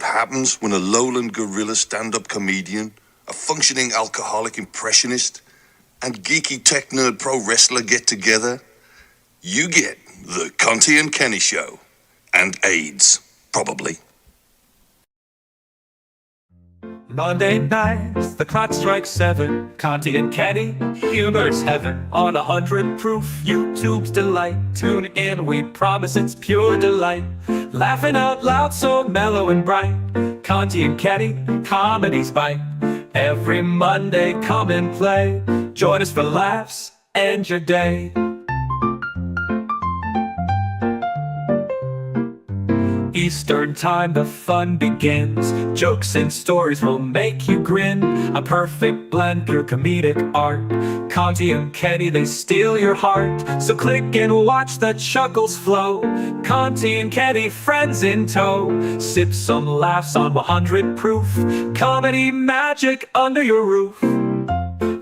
what happens when a lowland gorilla stand-up comedian, a functioning alcoholic impressionist, and geeky tech nerd pro wrestler get together? You get the Conte and Kenny Show. And AIDS, probably. Monday nights, the clock strikes 7. Conte and Kenny, humor's heaven. On 100 proof, YouTube's delight. Tune in, we promise it's pure delight. Laughing out loud, so mellow and bright. Conte and Kenny, comedy's bite. Every Monday, come and play. Join us for laughs, end your day. Eastern time, the fun begins. Jokes and stories will make you grin. A perfect blend, pure comedic art. Conte and Kenny, they steal your heart. So click and watch the chuckles flow. Conte and Kenny, friends in tow. Sip some laughs on 100 proof. Comedy magic under your roof.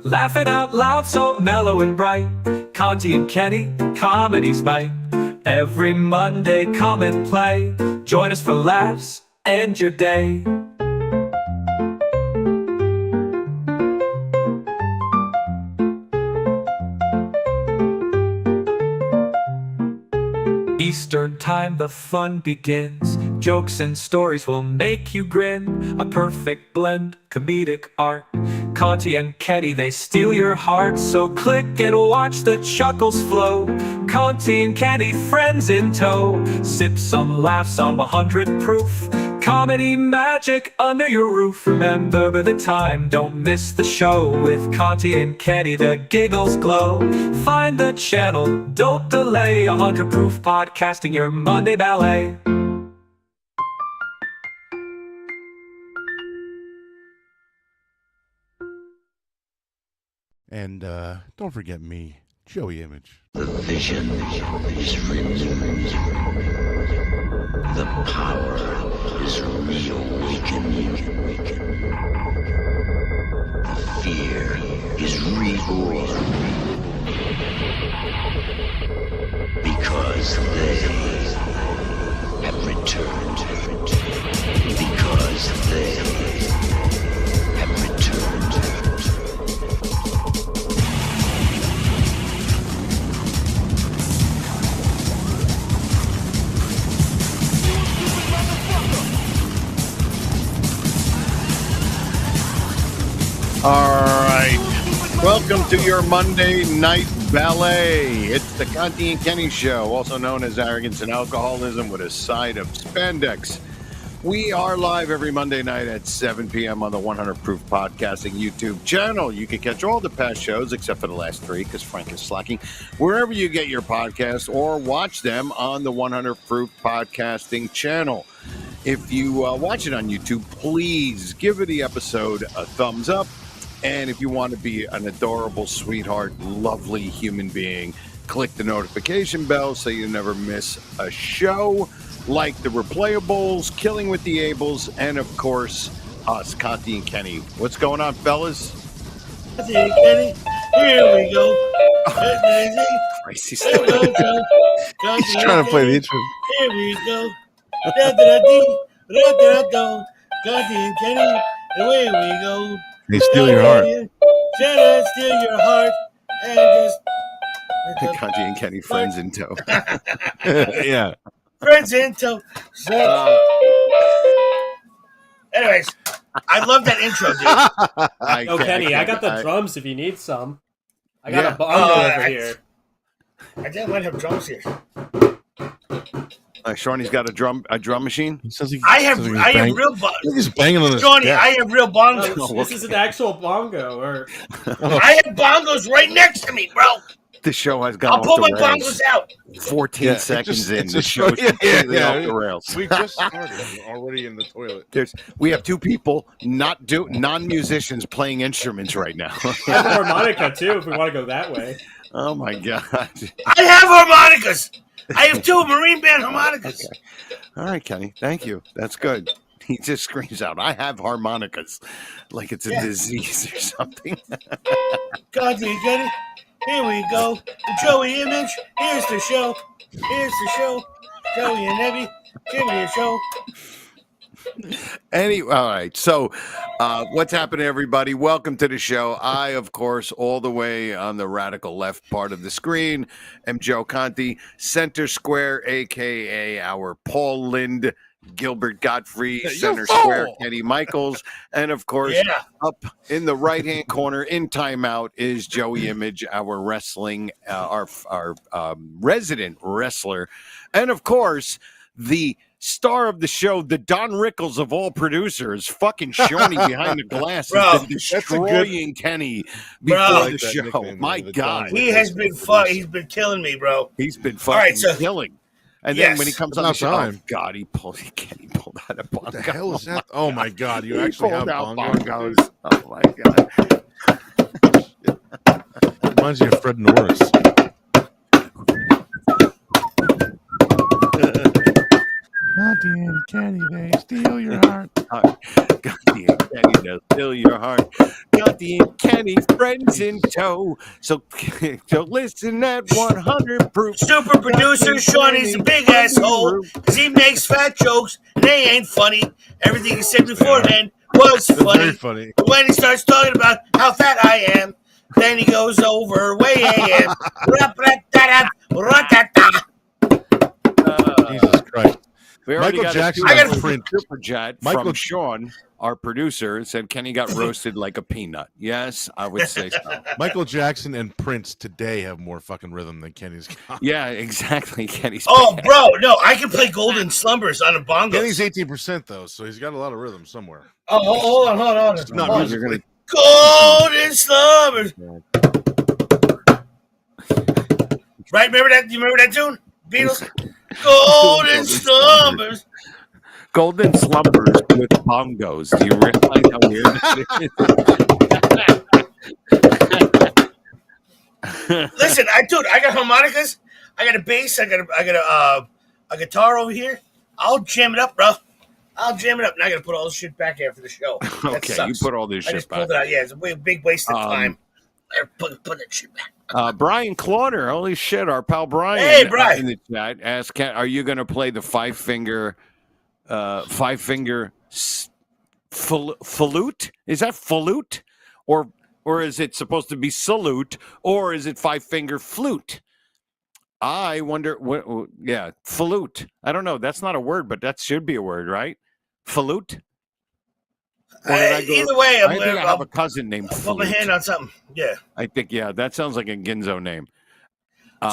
Laughing out loud, so mellow and bright. Conte and Kenny, comedy's bite. Every Monday, come and play. Join us for laughs, end your day. Eastern time, the fun begins. Jokes and stories will make you grin. A perfect blend, comedic art. Conte and Kenny, they steal your heart. So click and watch the chuckles flow. Conte and Kenny, friends in tow. Sip some laughs on 100 proof. Comedy magic under your roof. Remember the time, don't miss the show. With Conte and Kenny, the giggles glow. Find the channel, don't delay. 100 proof podcasting, your Monday ballet. And don't forget me, Joey Image. The vision is real. The power is reawakening. The fear is reborn. Because they have returned. Because they have returned. All right. Welcome to your Monday night ballet. It's the Conte and Kenny Show, also known as Arrogance and Alcoholism with a side of spandex. We are live every Monday night at 7 p.m. on the 100 Proof Podcasting YouTube channel. You can catch all the past shows except for the last 3 because Frank is slacking wherever you get your podcasts, or watch them on the 100 Proof Podcasting channel. If you watch it on YouTube, please give the episode a thumbs up. And if you want to be an adorable, sweetheart, lovely human being, click the notification bell so you never miss a show, like the Replayables, Killing with the Ables, and of course, us, Conte and Kenny. What's going on, fellas? Conte and Kenny, here we go. Christ, he's Here we go. he's trying to play the intro. Here we go. Da-da-da-dee, da-da-da-do. Conte and Kenny, away we go. They steal your heart. Shut up, steal your heart, and just... Conte and Kenny, friends in tow. Yeah. Friends in tow. Anyways, I love that intro, dude. Oh, Kenny, I got the drums if you need some. I got a bongo over here. I didn't let him drums here. Shawney's got a drum machine. I have real bongos. He's banging on his Shawney, desk. I have real bongos. This is an actual bongo, or I have bongos right next to me, bro. The show has gone I'll off pull the my rails. bongos out. 14 seconds in, the show is completely off the rails. We just started. We're already in the toilet. We have 2 people, non-musicians, playing instruments right now. I have a harmonica too, if we want to go that way. Oh my god! I have harmonicas. I have 2 Marine Band harmonicas. Okay. All right, Kenny. Thank you. That's good. He just screams out, "I have harmonicas," like it's a disease or something. Conte and Kenny, here we go. The Joey Image. Here's the show. Here's the show. Joey and Nebby, give me a show. All right. So, what's happening, everybody? Welcome to the show. I, of course, all the way on the radical left part of the screen, am Joe Conte, center square, aka our Paul Lind, Gilbert Godfrey, center square, Kenny Michaels, and of course, up in the right-hand corner in timeout is Joey Image, our wrestling, our resident wrestler, and of course, the star of the show, the Don Rickles of all producers, fucking Shawnee behind the glass has been destroying Kenny before the show. My God, he has been he's been killing me, bro. He's been fucking killing. And then when he comes on the show, oh God, Kenny pulled out a bongo. What the hell is that? Oh my God, you actually have bongos. Oh my God. Reminds me of Fred Norris. Conte and Kenny, they steal your heart. Conte and Kenny, they steal your heart. Conte and Kenny, friends in tow. So listen at 100 proof. Super producer Shawnee's a big asshole because he makes fat jokes and they ain't funny. Everything he said beforehand was funny. Very funny. But when he starts talking about how fat I am, then he goes over way I am. Jesus Christ. Michael Jackson print super chat from Sean, our producer, said Kenny got roasted like a peanut. Yes, I would say so. Michael Jackson and Prince today have more fucking rhythm than Kenny's got. Yeah, exactly. Kenny's bad. Bro, no, I can play Golden Slumbers on a bongo. Kenny's 18% though, so he's got a lot of rhythm somewhere. Oh, hold on. It's not musically. Golden Slumbers. Right? Remember that? You remember that tune? Beatles? Golden Slumbers. Golden Slumbers with bongos. Do you realize how weird that is? Listen, I got harmonicas. I got a bass. I got a guitar over here. I'll jam it up, bro. I'll jam it up. Now I got to put all this shit back after the show. Okay, you put all this shit back. Pulled it out. Yeah, it's a big waste of time. Put that shit back. Brian Clauder, holy shit, our pal Brian. Hey, Brian. In the chat, asked, are you going to play the five finger flute? Is that flute, or is it supposed to be salute, or is it five finger flute? I wonder. Yeah, flute. I don't know. That's not a word, but that should be a word, right? Flute. Either way, I think I have a cousin named Flute. Put my hand on something. Yeah. I think, that sounds like a Ginzo name.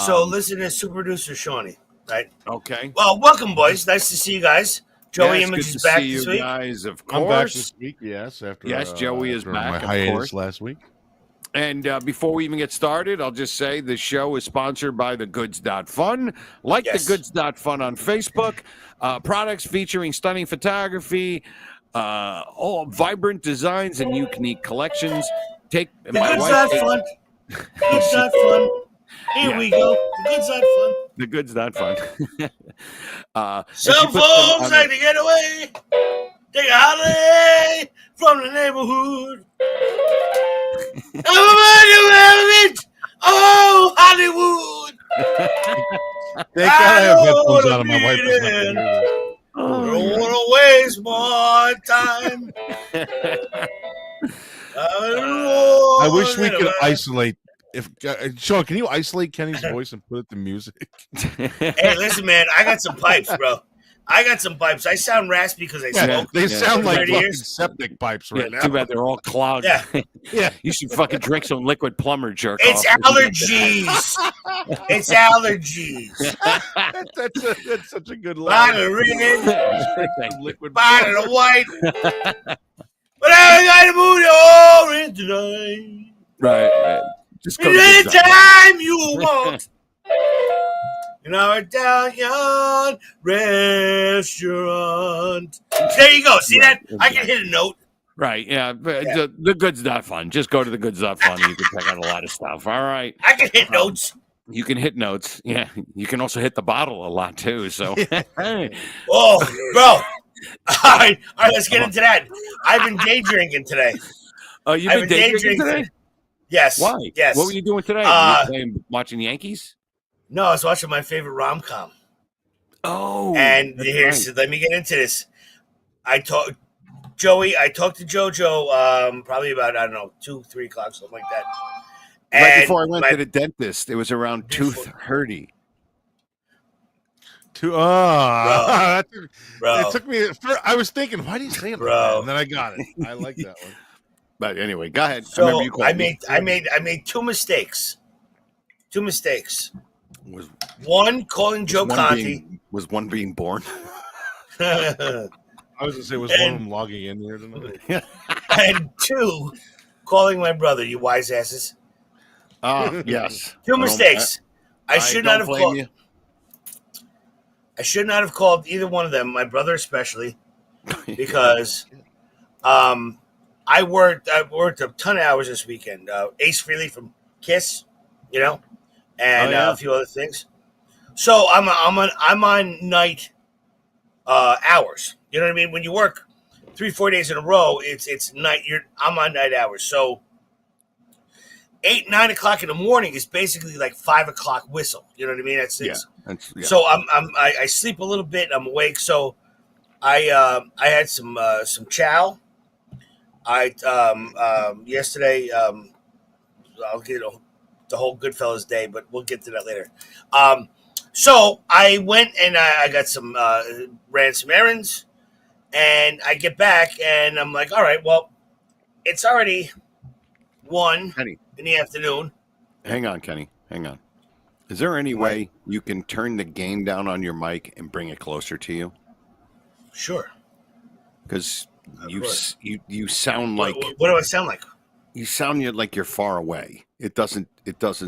So listen to super producer Shawnee, right? Okay. Well, welcome, boys. Nice to see you guys. Joey Image is back this week. Guys, of course. I'm back this week, yes. Joey is back, my of hiatus course. last week. And before we even get started, I'll just say the show is sponsored by thegoods.fun. Like thegoods.fun on Facebook. Products featuring stunning photography, all vibrant designs and unique collections. The goods.fun. Goods.fun. Here we go. The goods.fun. The goods.fun. Some folks like to get away. Take a holiday from the neighborhood. Oh, Hollywood. They gotta have headphones on, my wife does not hear this. I don't want to waste more time. I wish we could isolate. Sean, can you isolate Kenny's voice and put it to music? Hey, listen, man, I got some pipes, bro. I sound raspy because I smoke. They sound like fucking septic pipes right now. Too bad they're all clogged. Yeah. You should fucking drink some liquid plumber jerk. It's allergies. It's allergies. That's such a good line. Bottle of red, bottle of white. But I got to move the orange tonight. Right. Just go anytime you want. In our Italian restaurant. There you go. See that? I can hit a note. Right, yeah. The goods.fun. Just go to the goods.fun and you can check out a lot of stuff. All right. I can hit notes. You can hit notes. Yeah. You can also hit the bottle a lot too. So Oh, bro. All right, let's get into that. I've been day drinking today. Oh, you've been day drinking today? Yes. Why? Yes. What were you doing today? Were you watching Yankees? No, I was watching my favorite rom-com. Oh. And let me get into this. Joey, I talked to JoJo probably about, I don't know, 2-3 o'clock, something like that. Right And before I went to the dentist, it was around tooth hurty. Bro. It took me. I was thinking, why do you say it like that? And then I got it. I like that one. But anyway, go ahead. So remember you called me. I made two mistakes. Was One, calling Joe Conte. Was one being born? I was gonna say, was one of them logging in here tonight? And two, calling my brother. You wise asses. Yes. Two mistakes. I should not have called. You. I should not have called either one of them, my brother especially, because I worked a ton of hours this weekend. Ace Frehley from Kiss, and a few other things. So I'm on night hours. You know what I mean? When you work 3-4 days in a row, it's night. I'm on night hours. So 8-9 o'clock in the morning is basically like 5 o'clock whistle. You know what I mean? So I sleep a little bit. I'm awake. So I had some chow. Yesterday I'll get the whole Goodfellas day, but we'll get to that later. So I went and I got ran some errands, and I get back and I'm like, all right, well, it's already 1 in the afternoon. Hang on, Kenny. Hang on. Is there any way you can turn the gain down on your mic and bring it closer to you? Sure. Because you sound like. What do I sound like? You sound like you're far away. It doesn't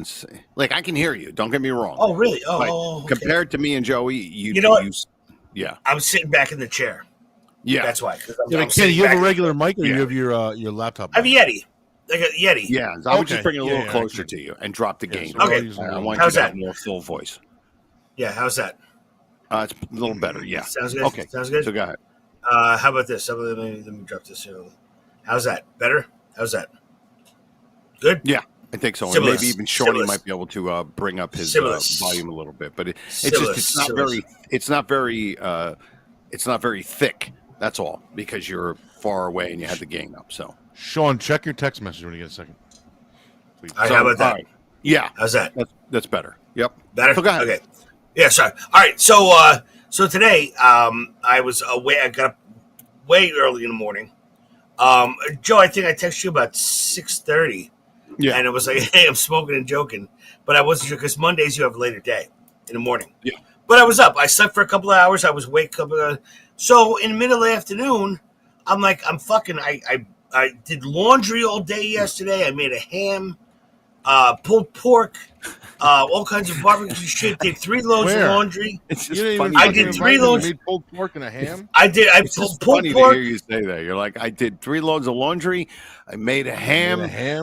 say, like, I can hear you. Don't get me wrong. Oh, really? Okay. Compared to me and Joey, you know what? Yeah. I'm sitting back in the chair. Yeah. That's why. Kenny, you have a regular mic, or you have your laptop? I have a Yeti. Like a Yeti. Yeah. I would just bring it a little closer to you and drop the gain. Okay. I want how's you to that? have more full voice. Yeah. How's that? It's a little better. Yeah. Sounds good. Okay. Sounds good. So go ahead. How about this? Let me drop this here. How's that? Better? How's that? Good? Yeah, I think so. Similar. And maybe even Shawnee might be able to bring up his volume a little bit, but it's not very thick. That's all, because you're far away and you had the gain up. So, Sean, check your text message when you get a second. Please. How about that? Right. Yeah, how's that? That's better. Yep. Better. So go ahead. Okay. Yeah. Sorry. All right. So today, I was away. I got up way early in the morning. Joe, I think I texted you about 6:30. Yeah. And it was like, hey, I'm smoking and joking. But I wasn't sure, because Mondays you have a later day in the morning. Yeah. But I was up. I slept for a couple of hours. I was awake. So in the middle of the afternoon, I'm like, I did laundry all day yesterday. I made a ham, pulled pork, all kinds of barbecue shit. Did 3 loads of laundry. It's just funny. I did 3 loads. You made pulled pork and a ham? I did. It's just funny to hear you say that. You're like, I did 3 loads of laundry. I made a ham.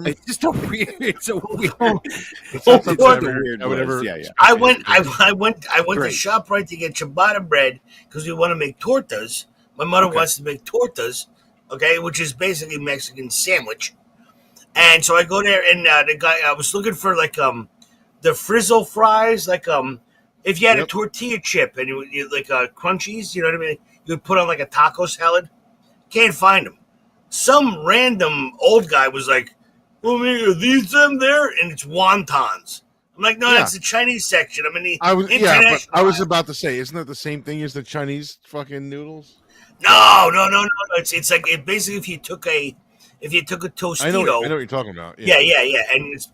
It's just a weird. It's a weird. It's not weird. Yeah. I went to ShopRite to get ciabatta bread because we want to make tortas. My mother wants to make tortas, okay, which is basically Mexican sandwich. And so I go there, and the guy, I was looking for like the frizzle fries, like if you had a tortilla chip and you like crunchies, you know what I mean? You would put on like a taco salad. Can't find them. Some random old guy was like, "Well, are these them there?" And it's wontons. I'm like, no, that's the Chinese section. I'm in the international. But I was about to say, isn't that the same thing as the Chinese fucking noodles? No. It's like basically if you took a Tostito. I know what you're talking about. Yeah. And it's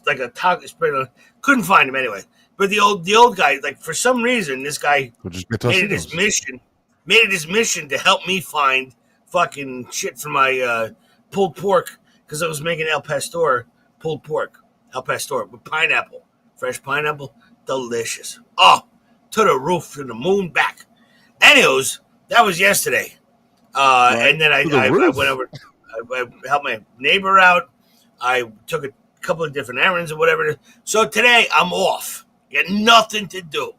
like a taco spread. Couldn't find him anyway. But the old guy, like, for some reason, this guy made it his mission to help me find fucking shit for my pulled pork, because I was making El Pastor pulled pork. El Pastor with pineapple, fresh pineapple, delicious. Oh, to the roof, to the moon, back. Anyways, that was yesterday. And then I went over. I helped my neighbor out. I took a couple of different errands or whatever. So today I'm off. Got nothing to do.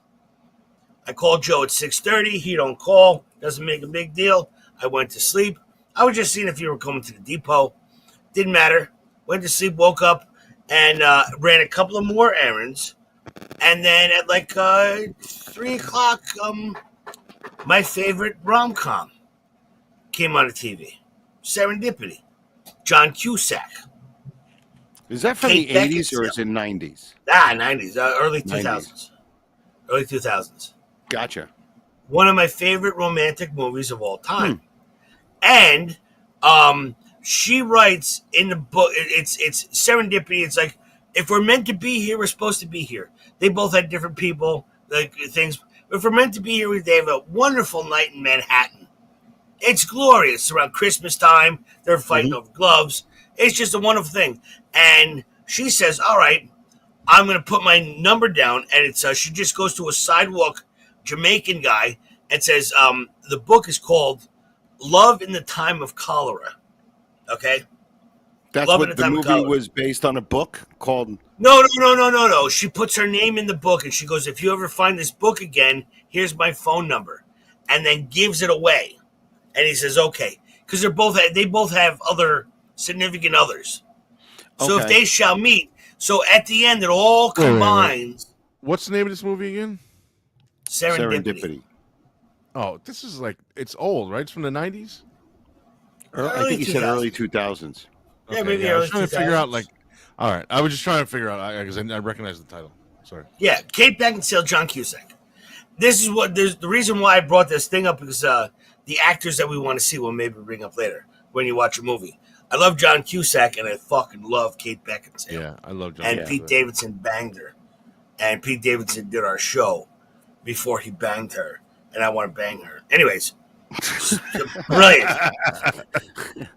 I called Joe at 6:30. He don't call. Doesn't make a big deal. I went to sleep. I was just seeing if you were coming to the depot. Didn't matter. Went to sleep, woke up, and ran a couple of more errands. And then at like 3 o'clock, my favorite rom-com came on the TV. Serendipity. John Cusack. Is that from Kate the 80s or Beckinsale. is it 90s? 90s, early 90s. 2000s. Early 2000s. Gotcha. One of my favorite romantic movies of all time. And she writes in the book, it's serendipity. It's like, if we're meant to be here, we're supposed to be here. They both had different people, like things. If we're meant to be here, they have a wonderful night in Manhattan. It's glorious. Around Christmas time, they're fighting over gloves. It's just a wonderful thing. And she says, all right, I'm going to put my number down. And it's she just goes to a sidewalk Jamaican guy and says, the book is called Love in the Time of Cholera. Okay? That's Love what the movie was based on, a book called... No. She puts her name in the book and she goes, if you ever find this book again, here's my phone number. And then gives it away. And he says, okay. Because they both have other significant others. So if they shall meet. So at the end, it all combines. What's the name of this movie again? Serendipity. Oh, this is like, it's old, right? It's from the 90s? I think you said early 2000s. Yeah, maybe I early was trying 2000s. to figure out, like, all right. I was just trying to figure out, because I recognize the title. Sorry. Yeah, Kate Beckinsale, John Cusack. This is the reason why I brought this thing up is the actors that we want to see we'll maybe bring up later when you watch a movie. I love John Cusack and I fucking love Kate Beckinsale. Yeah, I love John. And Pete Davidson banged her. And Pete Davidson did our show before he banged her. And I want to bang her. Anyways, brilliant.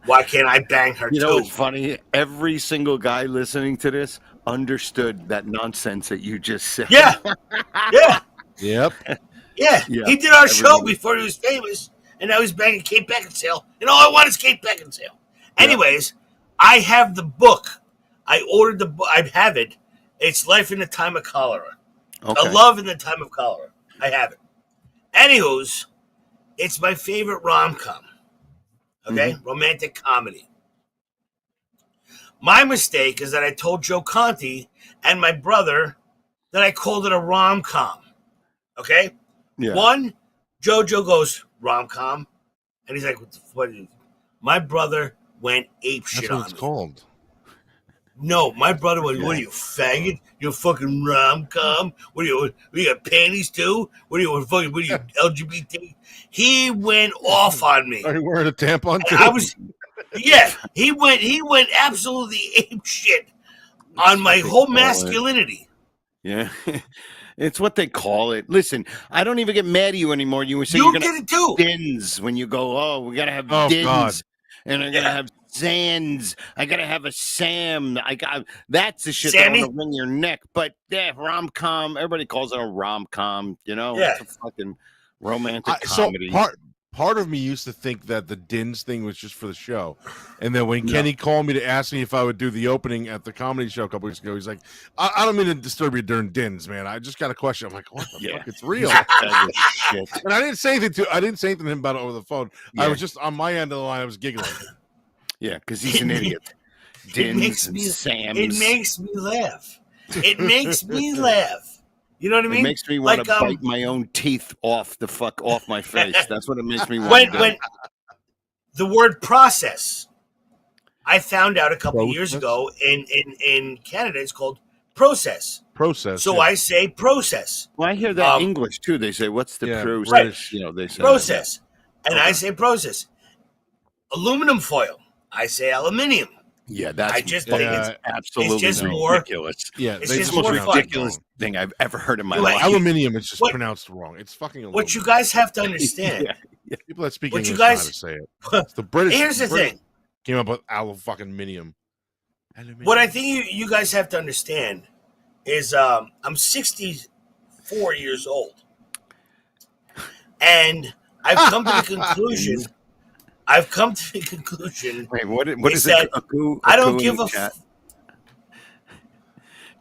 Why can't I bang her You too? know, it's funny. Every single guy listening to this understood that nonsense that you just said. Yeah. Yeah. Yep. Yeah. He did our show before he was famous. And now he's banging Kate Beckinsale. And all I want is Kate Beckinsale. Anyways, I have the book. I ordered the book. I have it. It's Life in the Time of Cholera. Okay. A Love in the Time of Cholera. I have it. Anywho's, it's my favorite rom-com. Okay? Romantic comedy. My mistake is that I told Joe Conte and my brother that I called it a rom-com. Okay? Yeah. One, Jojo goes, rom-com. And he's like, what? My brother went ape shit That's what on it's me. called. No, my brother was, what are you, faggot? You fucking rom-com? What are you got panties too? What are you LGBT? He went off on me. Are you wearing a tampon too? I was, yeah, he went absolutely ape shit on my whole masculinity. Yeah. It's what they call it. Listen, I don't even get mad at you anymore. You were saying You you're get gonna it too. dins when you go, oh, we gotta have dins. God. And I'm gonna have Sands. I gotta have a Sam. That's the shit Sammy? that wanna wring your neck. But yeah, rom-com, everybody calls it a rom-com, you know? Yeah. It's a fucking romantic So comedy. part of me used to think that the Dins thing was just for the show, and then when Kenny called me to ask me if I would do the opening at the comedy show a couple weeks ago, he's like, I don't mean to disturb you during Dins, man. I just got a question. I'm like, what the fuck? It's real. Shit. And I didn't say anything to him about it over the phone. Yeah. I was just on my end of the line. I was giggling. Yeah, because he's an idiot. Dins and Sams. It makes me laugh. It makes me laugh. You know what I mean? It makes me want to bite my own teeth off my face. That's what it makes me want to do. When the word process, I found out a couple of years ago in Canada, it's called process. Process. So I say process. Well, I hear that English too. They say, "What's the process?" Right. You know, they say Process, and I say process. Aluminum foil. I say aluminium. Yeah, that's I just think it's absolutely just more ridiculous. Yeah, it's they just the most more fun. ridiculous thing I've ever heard in my Like, life. Aluminium is just pronounced wrong. It's fucking aluminum. What you guys have to understand. People that speak What English you guys- know how to say it. It's the British. Here's the British thing. Came up with fucking minium. What I think you guys have to understand is I'm 64 years old. And I've come to the conclusion. Wait, what is that it? I don't give a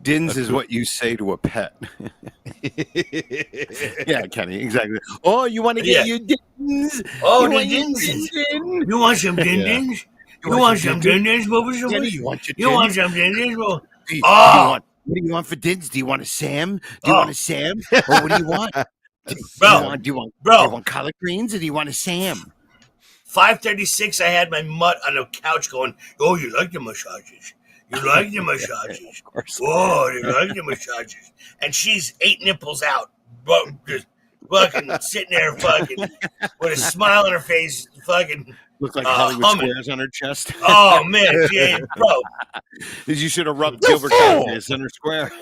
Dins is what you say to a pet. Yeah, Kenny, exactly. Oh, you want to get your dins? Oh, you the want your dins. din? You want some din-dins? You want some din-dins? What was your Kenny, you want your You want dins? some din-dins? Well, What do you want for dins? Do you want a Sam? Do you want a Sam? Or what do you want? Do you want collard greens or do you want a Sam? 5:36, I had my mutt on the couch going, "Oh, you like the massages? You like the massages? Oh, you like the massages?" And she's 8 nipples out, just fucking sitting there, fucking with a smile on her face, fucking. Looks like Hollywood humming. squares on her chest. Oh man, yeah, bro. You should have rubbed Gilbert Godfrey's on her square.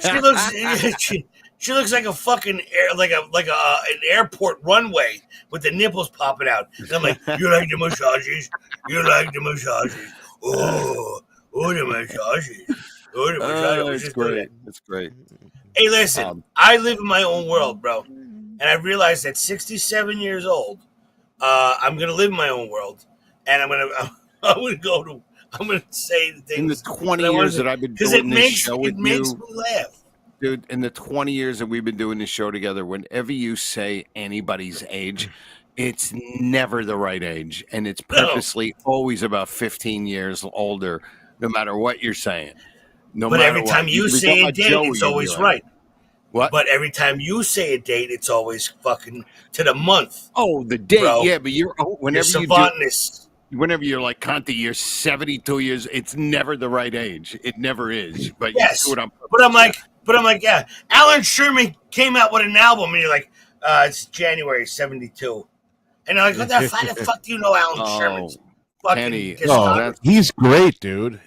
She looks like a fucking an airport runway with the nipples popping out. And I'm like, "You like the massages? You like the massages? Oh, the massages. Oh, the massages." That's great. That's great. Hey, listen, I live in my own world, bro, and I realized at 67 years old, I'm gonna live in my own world, and I'm gonna say the things in the 20 years that I've been doing this show with you. It makes me laugh. Dude, in the 20 years that we've been doing this show together, whenever you say anybody's age, it's never the right age. And it's purposely always about 15 years older, no matter what you're saying. But every time you say a date, it's always right. What? But every time you say a date, it's always fucking to the month. Oh, the date, bro. Yeah, but whenever you're like, Conte, you're 72 years, it's never the right age. It never is. But yes, you do it on purpose. But I'm like, yeah. Alan Sherman came out with an album, and you're like, it's January 72. And I'm like, how the fuck do you know Alan Sherman's fucking Kenny, he's great, dude.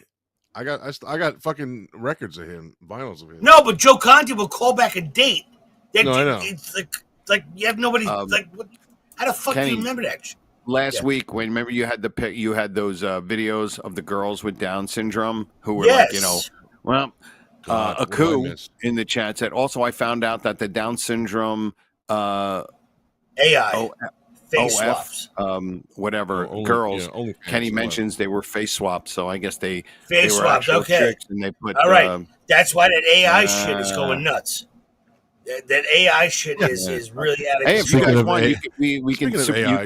I got fucking records of him, vinyls of him. No, but Joe Conte will call back a date. I know. It's like you have nobody. Like, what? How the fuck Kenny, do you remember that shit? Last week, when remember you had those videos of the girls with Down syndrome who were like, Aku in the chat said, also, I found out that the Down syndrome AI face swaps, girls. Kenny mentions they were face swapped, so I guess they were swapped. Okay, and they put all right. That's why that AI shit is going nuts. That AI shit is really out of control. Hey, if you guys want, you can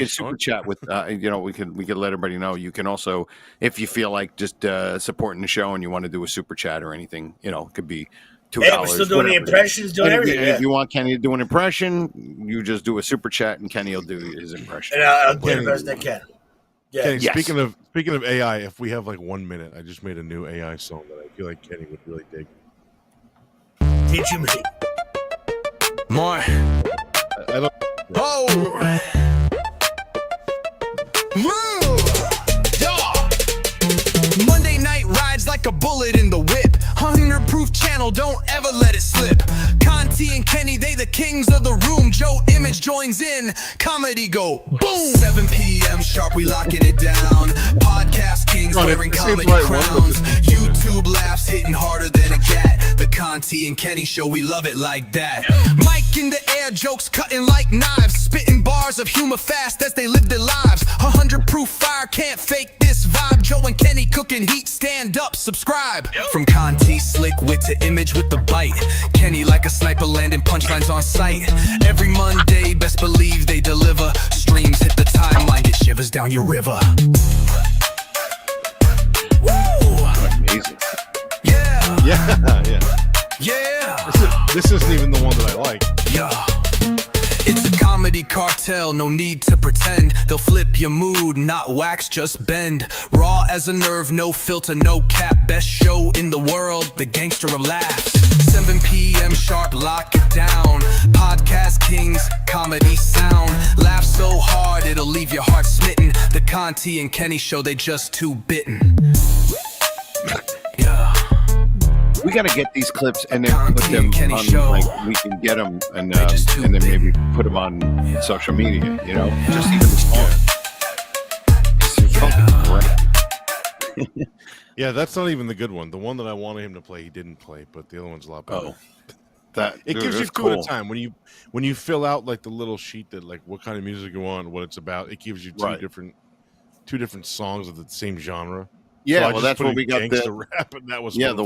super chat with we could let everybody know. You can also, if you feel like just supporting the show and you want to do a super chat or anything, it could be $2. Hey, we're still doing the impressions, doing everything. If you want Kenny to do an impression, you just do a super chat and Kenny will do his impression. And I'll do the best I can. Yeah. Kenny, speaking of AI, if we have like 1 minute, I just made a new AI song that I feel like Kenny would really dig. Teach me. More. I don't. Oh. Woo. Yeah. Monday night rides like a bullet in the whip. 100 proof channel, don't ever let it slip. Conte and Kenny, they the kings of the room. Joe Image joins in, comedy go boom. 7 p.m. sharp, we locking it down. Podcast kings wearing comedy crowns. YouTube laughs hitting harder than a gat. The Conte and Kenny Show, we love it like that. Mic in the air, jokes cutting like knives. Spitting bars of humor fast as they live their lives. 100 proof fire, can't fake this vibe. Joe and Kenny cooking heat, stand up, subscribe. From Conte slick wit to Image with the bite. Kenny like a sniper landing punchlines on sight. Every Monday, best believe they deliver. Streams hit the timeline, get shivers down your river. Woo! Amazing. Yeah. Yeah. This isn't even the one that I like. Yeah. It's a comedy cartel, no need to pretend. They'll flip your mood, not wax, just bend. Raw as a nerve, no filter, no cap. Best show in the world, the gangster of laughs. 7 p.m. sharp, lock it down. Podcast kings, comedy sound. Laugh so hard, it'll leave your heart smitten. The Conte and Kenny Show, they just too bitten. Yeah. We got to get these clips and then put them on, like, we can get them and then maybe put them on social media, just even the song. It's fucking great. Yeah, that's not even the good one. The one that I wanted him to play, he didn't play, but the other one's a lot better. It gives you two at a time. When you fill out like the little sheet that like what kind of music you want, what it's about, it gives you two different songs of the same genre. Yeah, so well, that's what we got the rap, and that was the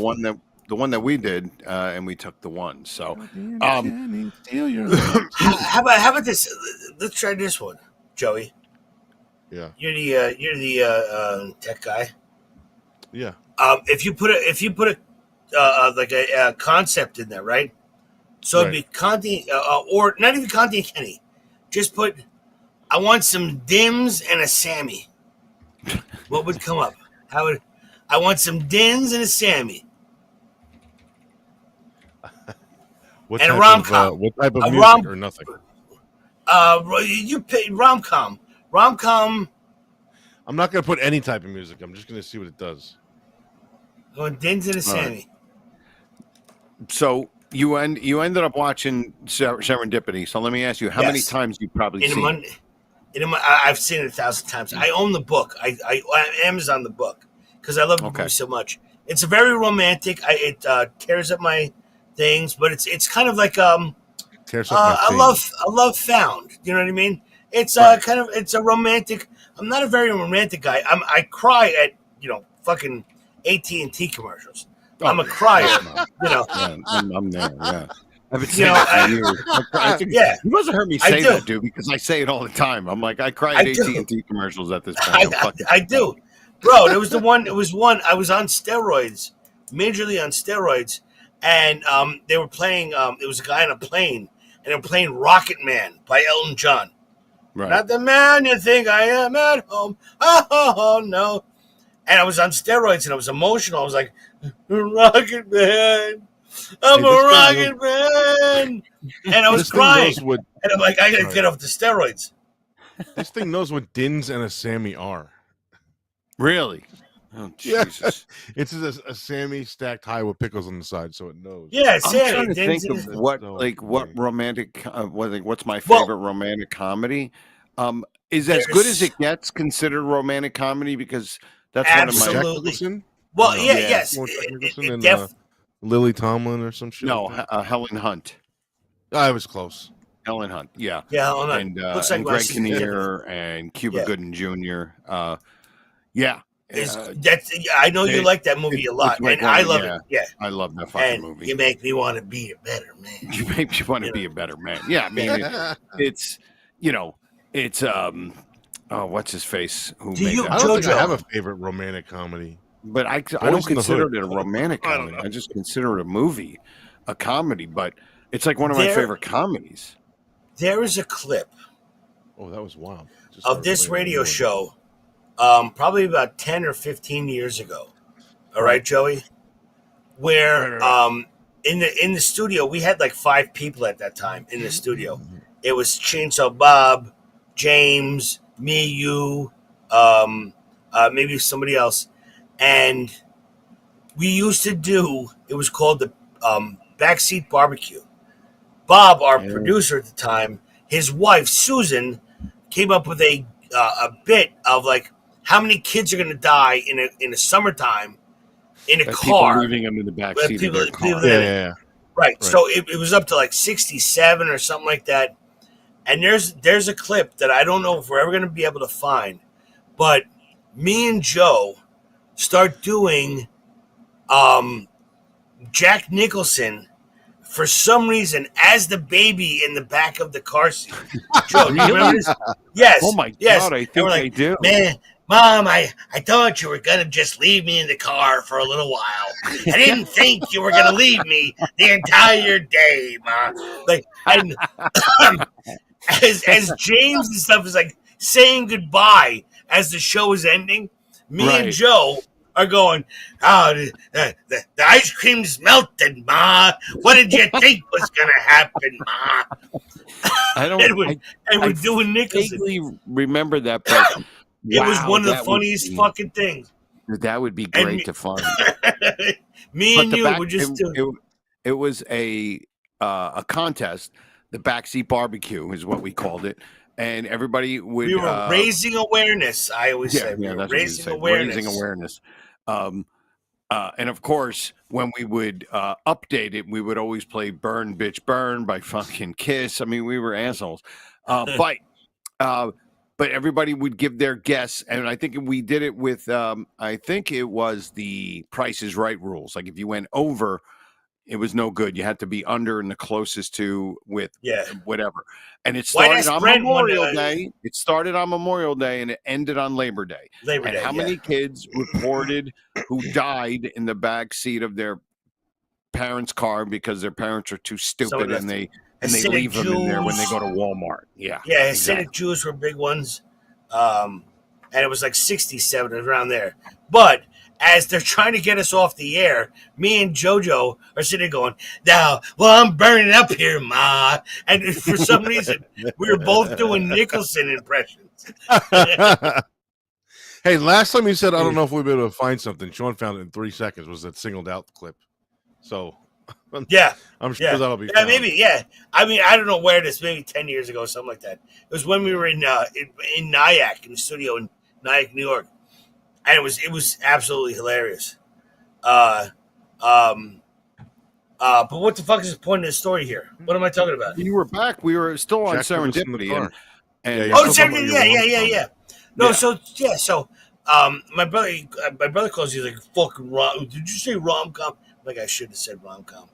one that we did, and we took the one. So, how about this? Let's try this one, Joey. Yeah, you're the tech guy. Yeah. If you put a concept in there, right? So it'd be Conte, or not even Conte and Kenny. Just put, I want some Dims and a Sammy. What would come up? How would I want some Dins and a Sammy What and a type rom-com? of what type of A music or nothing? You pay rom-com. Rom-com. I'm not going to put any type of music. I'm just going to see what it does. Going Dins and a Sammy. So you ended up watching Serendipity. So let me ask you, how many times you've probably seen it? I've seen it 1,000 times. I own the book. I Amazon the book because I love the movie so much. It's a very romantic. It tears up my things, but it's kind of like Tears up my things. a love found. You know what I mean? It's kind of it's a romantic. I'm not a very romantic guy. I cry at fucking AT&T commercials. I'm a crier. Yeah, I'm there. Yeah. I've been saying that for years. You must have heard me say that, dude, because I say it all the time. I'm like, I cry at AT&T commercials at this point. I do, bro. It was one. I was on steroids, majorly on steroids, and they were playing. It was a guy on a plane, and they were playing "Rocket Man" by Elton John. Right. Not the man you think I am at home. Oh no! And I was on steroids, and I was emotional. I was like, "Rocket Man." I'm a rocket man, and I was crying, and I'm like, I gotta get off the steroids. This thing knows what Dins and a Sammy are. Really? Oh, Jesus! It's a Sammy stacked high with pickles on the side, so it knows. Yeah, I'm Sammy. trying to think of what romantic, what's my favorite romantic comedy? Is As Good as It Gets considered romantic comedy because that's absolutely. One of my. Well, yes. Lily Tomlin or some shit. No, Helen Hunt. I was close. Helen Hunt, yeah. Yeah, Helen Hunt. And, and Greg Kinnear and Cuba Gooding Jr. Yeah. I know you like that movie a lot, and I love it. Yeah. I love that fucking movie. You make me want to be a better man. You make me want to be a better man. Yeah, I mean, it's what's his face? Who made that? I don't think I have a favorite romantic comedy. But I don't consider it a romantic comedy. I just consider it a movie, a comedy. But it's like one of my favorite comedies. There is a clip. Oh, that was wild. Of this radio show, probably about 10 or 15 years ago. All right, Joey? Where in the studio, we had like 5 people at that time in the studio. It was Chainsaw Bob, James, me, you, maybe somebody else. And we used to do, it was called the Backseat Barbecue. Bob, our producer at the time, his wife, Susan, came up with a bit of like how many kids are going to die in the summertime in a car. People leaving them in the backseat of their car. Yeah. Right. So it was up to like 67 or something like that. And there's a clip that I don't know if we're ever going to be able to find. But me and Joe start doing Jack Nicholson for some reason as the baby in the back of the car seat. Joe, do you remember this? Yes. Oh my God, I think I do. Man, Mom, I thought you were gonna just leave me in the car for a little while. I didn't think you were gonna leave me the entire day, Mom. Like, and as James and stuff is like saying goodbye as the show is ending, me and Joe are going, the ice cream's melted, Ma. What did you think was going to happen, Ma? We're doing Nicholson. I vaguely remember that, but it was one of the funniest fucking things. That would be great to find. Me and you were just doing. It was a contest. The Backseat Barbecue is what we called it. And everybody would... We were raising awareness, I always say. We were raising awareness. And of course, when we would update it, we would always play Burn, Bitch, Burn by fucking Kiss. I mean, we were assholes. But everybody would give their guess. And I think we did it with, I think it was the Price is Right rules. Like if you went over... It was no good. You had to be under and the closest to with whatever. And it started on Memorial Day. It started on Memorial Day and it ended on Labor Day. How many kids reported who died in the back seat of their parents' car because their parents are too stupid and they leave them in there when they go to Walmart. Yeah. Yeah, Hasidic Jews were big ones. And and it was like 67 around there. But as they're trying to get us off the air, me and JoJo are sitting there going, "Now, well, I'm burning up here, Ma." And for some reason, we were both doing Nicholson impressions. Hey, last time you said, I don't know if we'll be able to find something. Sean found it in 3 seconds. Was that singled out clip? So, yeah, I'm sure that'll be. Yeah, maybe. Yeah, I mean, I don't know where it is. Maybe 10 years ago, something like that. It was when we were in Nyack, in the studio in Nyack, New York, and it was absolutely hilarious. But what the fuck is the point of the story here? What am I talking about? You were back. We were still on Jack Serendipity. And Serendipity. Yeah. No, Yeah. so my brother calls you like fucking rom. Did you say rom-com? Like I should have said rom-com.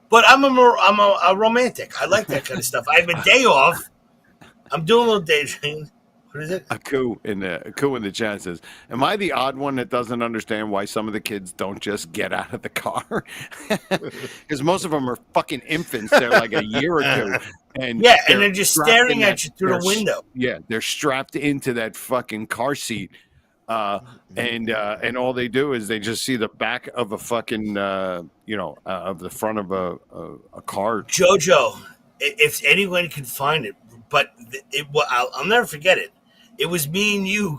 But I'm a romantic. I like that kind of stuff. I have a day off. I'm doing a little daydreaming. What is it? A coup in the chat says, "Am I the odd one that doesn't understand why some of the kids don't just get out of the car? Because most of them are fucking infants. They're like a year or two, and they're just staring at you through the window. Yeah, they're strapped into that fucking car seat, and all they do is they just see the back of a fucking of the front of a car. JoJo, if anyone can find it, but I'll never forget it. It was me and you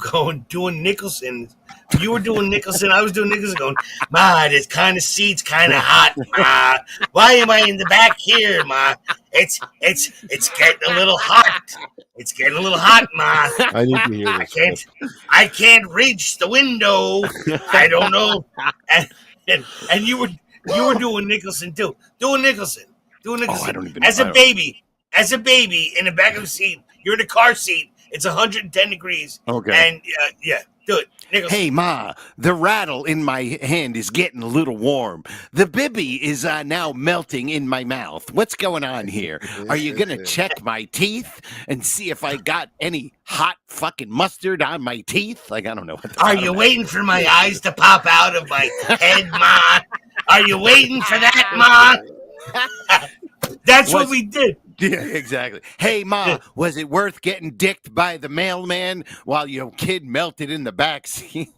doing Nicholson. You were doing Nicholson. I was doing Nicholson going, Ma, this kind of seat's kind of hot, Ma. Why am I in the back here, Ma? It's getting a little hot. It's getting a little hot, Ma. I need to hear this. I can't reach the window. I don't know. And you were doing Nicholson too. Doing Nicholson. Oh, I don't even As a baby in the back of the seat. You're in the car seat. It's 110 degrees. Okay. And do it. Nicholson. Hey, Ma, the rattle in my hand is getting a little warm. The bibby is now melting in my mouth. What's going on here? Are you going to check my teeth and see if I got any hot fucking mustard on my teeth? Like, I don't know. What Are you waiting for my eyes to pop out of my head, Ma? Are you waiting for that, Ma? That's what we did. Yeah, exactly. Hey, Ma, was it worth getting dicked by the mailman while your kid melted in the backseat?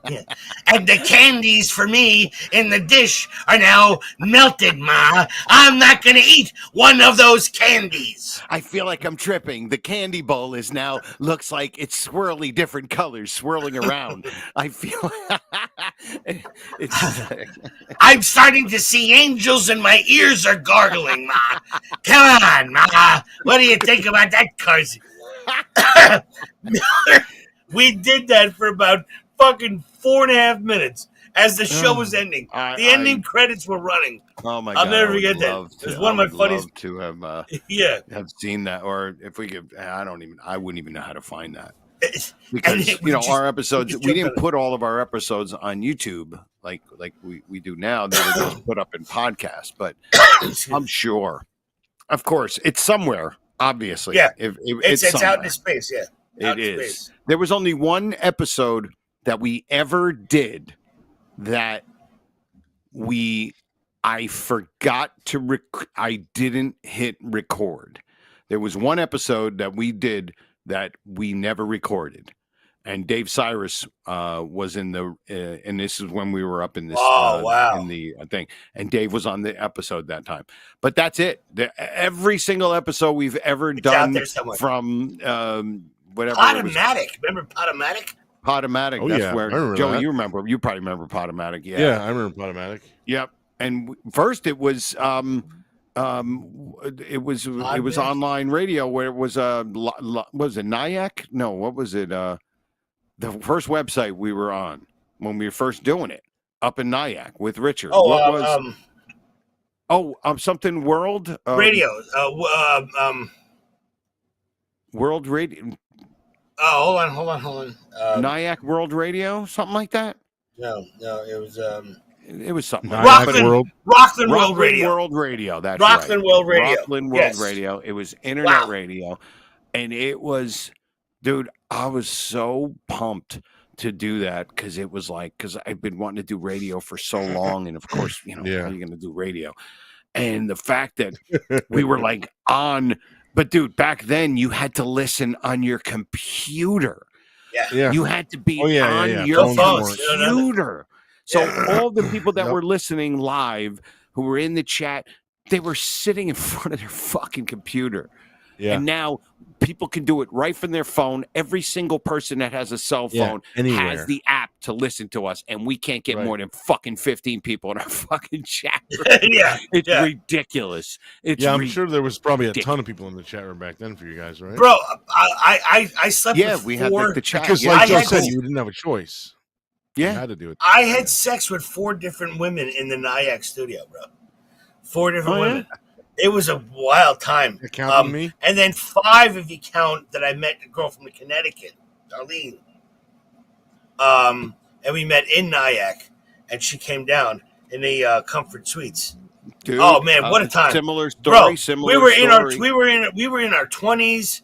Yeah. And the candies for me in the dish are now melted, Ma. I'm not going to eat one of those candies. I feel like I'm tripping. The candy bowl is now looks like it's swirly different colors swirling around. I feel I'm starting to see angels and my ears are gargling, Ma. Come on, Ma. What do you think about that, Carson? We did that for about fucking 4.5 minutes as the show was ending. The ending credits were running. Oh my God! I'll never forget that. It was one of my funniest. To have have seen that, or if we could, I wouldn't even know how to find that. Because our episodes, we didn't put all of our episodes on YouTube like we do now. They were just put up in podcasts, but I'm sure, of course, it's somewhere. Obviously, yeah, it's out in space. Yeah, it is. Space. There was only one episode that we ever did that I forgot to I didn't hit record. There was one episode that we did that we never recorded, and Dave Cyrus was in the and this is when we were up in this in the thing, and Dave was on the episode that time. But that's it. Every single episode we've ever done from whatever Podomatic. Remember Podomatic? Podomatic. That's where Joey, that. You probably remember Podomatic. Yeah, I remember Podomatic. Yep. And first it was it was online radio where it was was it Nyack? No, what was it? The first website we were on when we were first doing it up in Nyack with Richard. Something World Radio. World Radio. Oh, hold on. Nyack World Radio, something like that. No, it was. It was something. Rockland World Radio. World Radio. That's Rockland right. World Radio. Rockland World Radio. It was internet radio, and it was, dude. I was so pumped to do that because it was like because I've been wanting to do radio for so long, and of course, how are you going to do radio? And the fact that we were like on, but dude, back then you had to listen on your computer. Yeah. You had to be Oh, yeah, on yeah. your Phones. computer. So Yeah. all the people that Yep. were listening live, who were in the chat, they were sitting in front of their fucking computer. Yeah. And now people can do it right from their phone. Every single person that has a cell phone anywhere. has the app to listen to us, and we can't get Right. more than fucking 15 people in our fucking chat room. Yeah. It's Yeah. ridiculous. It's I'm sure there was probably a ton of people in the chat room back then for you guys, right? Bro, I slept with we had four. the chat. Because, yeah. like Joe I had said, to- you didn't have a choice. You had to do it. I had sex with 4 different women in the Nyack studio, bro. 4 different women. It was a wild time. You're counting me? And then 5 if you count that I met a girl from Connecticut, Darlene. And we met in Nyack, and she came down in the Comfort Suites. Dude, Oh man, what a time! Similar story. Bro, Similar we were in our story. we were in our 20s,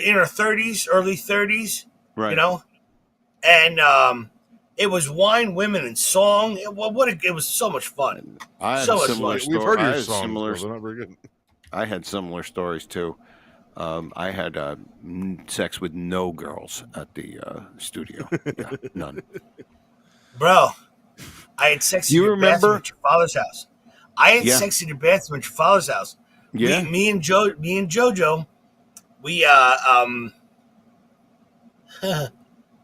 in our 30s, early 30s. Right. You know, and it was wine, women, and song. It was so much fun. I had so a much similar fun. story. We've heard I your had songs. similar- They're not very good. I had similar stories too. I had sex with no girls at the studio. Yeah, none. Bro, I had sex You in your bathroom remember? at your father's house. I had Yeah. sex in your bathroom at your father's house. Yeah. Me and Jojo, we I'm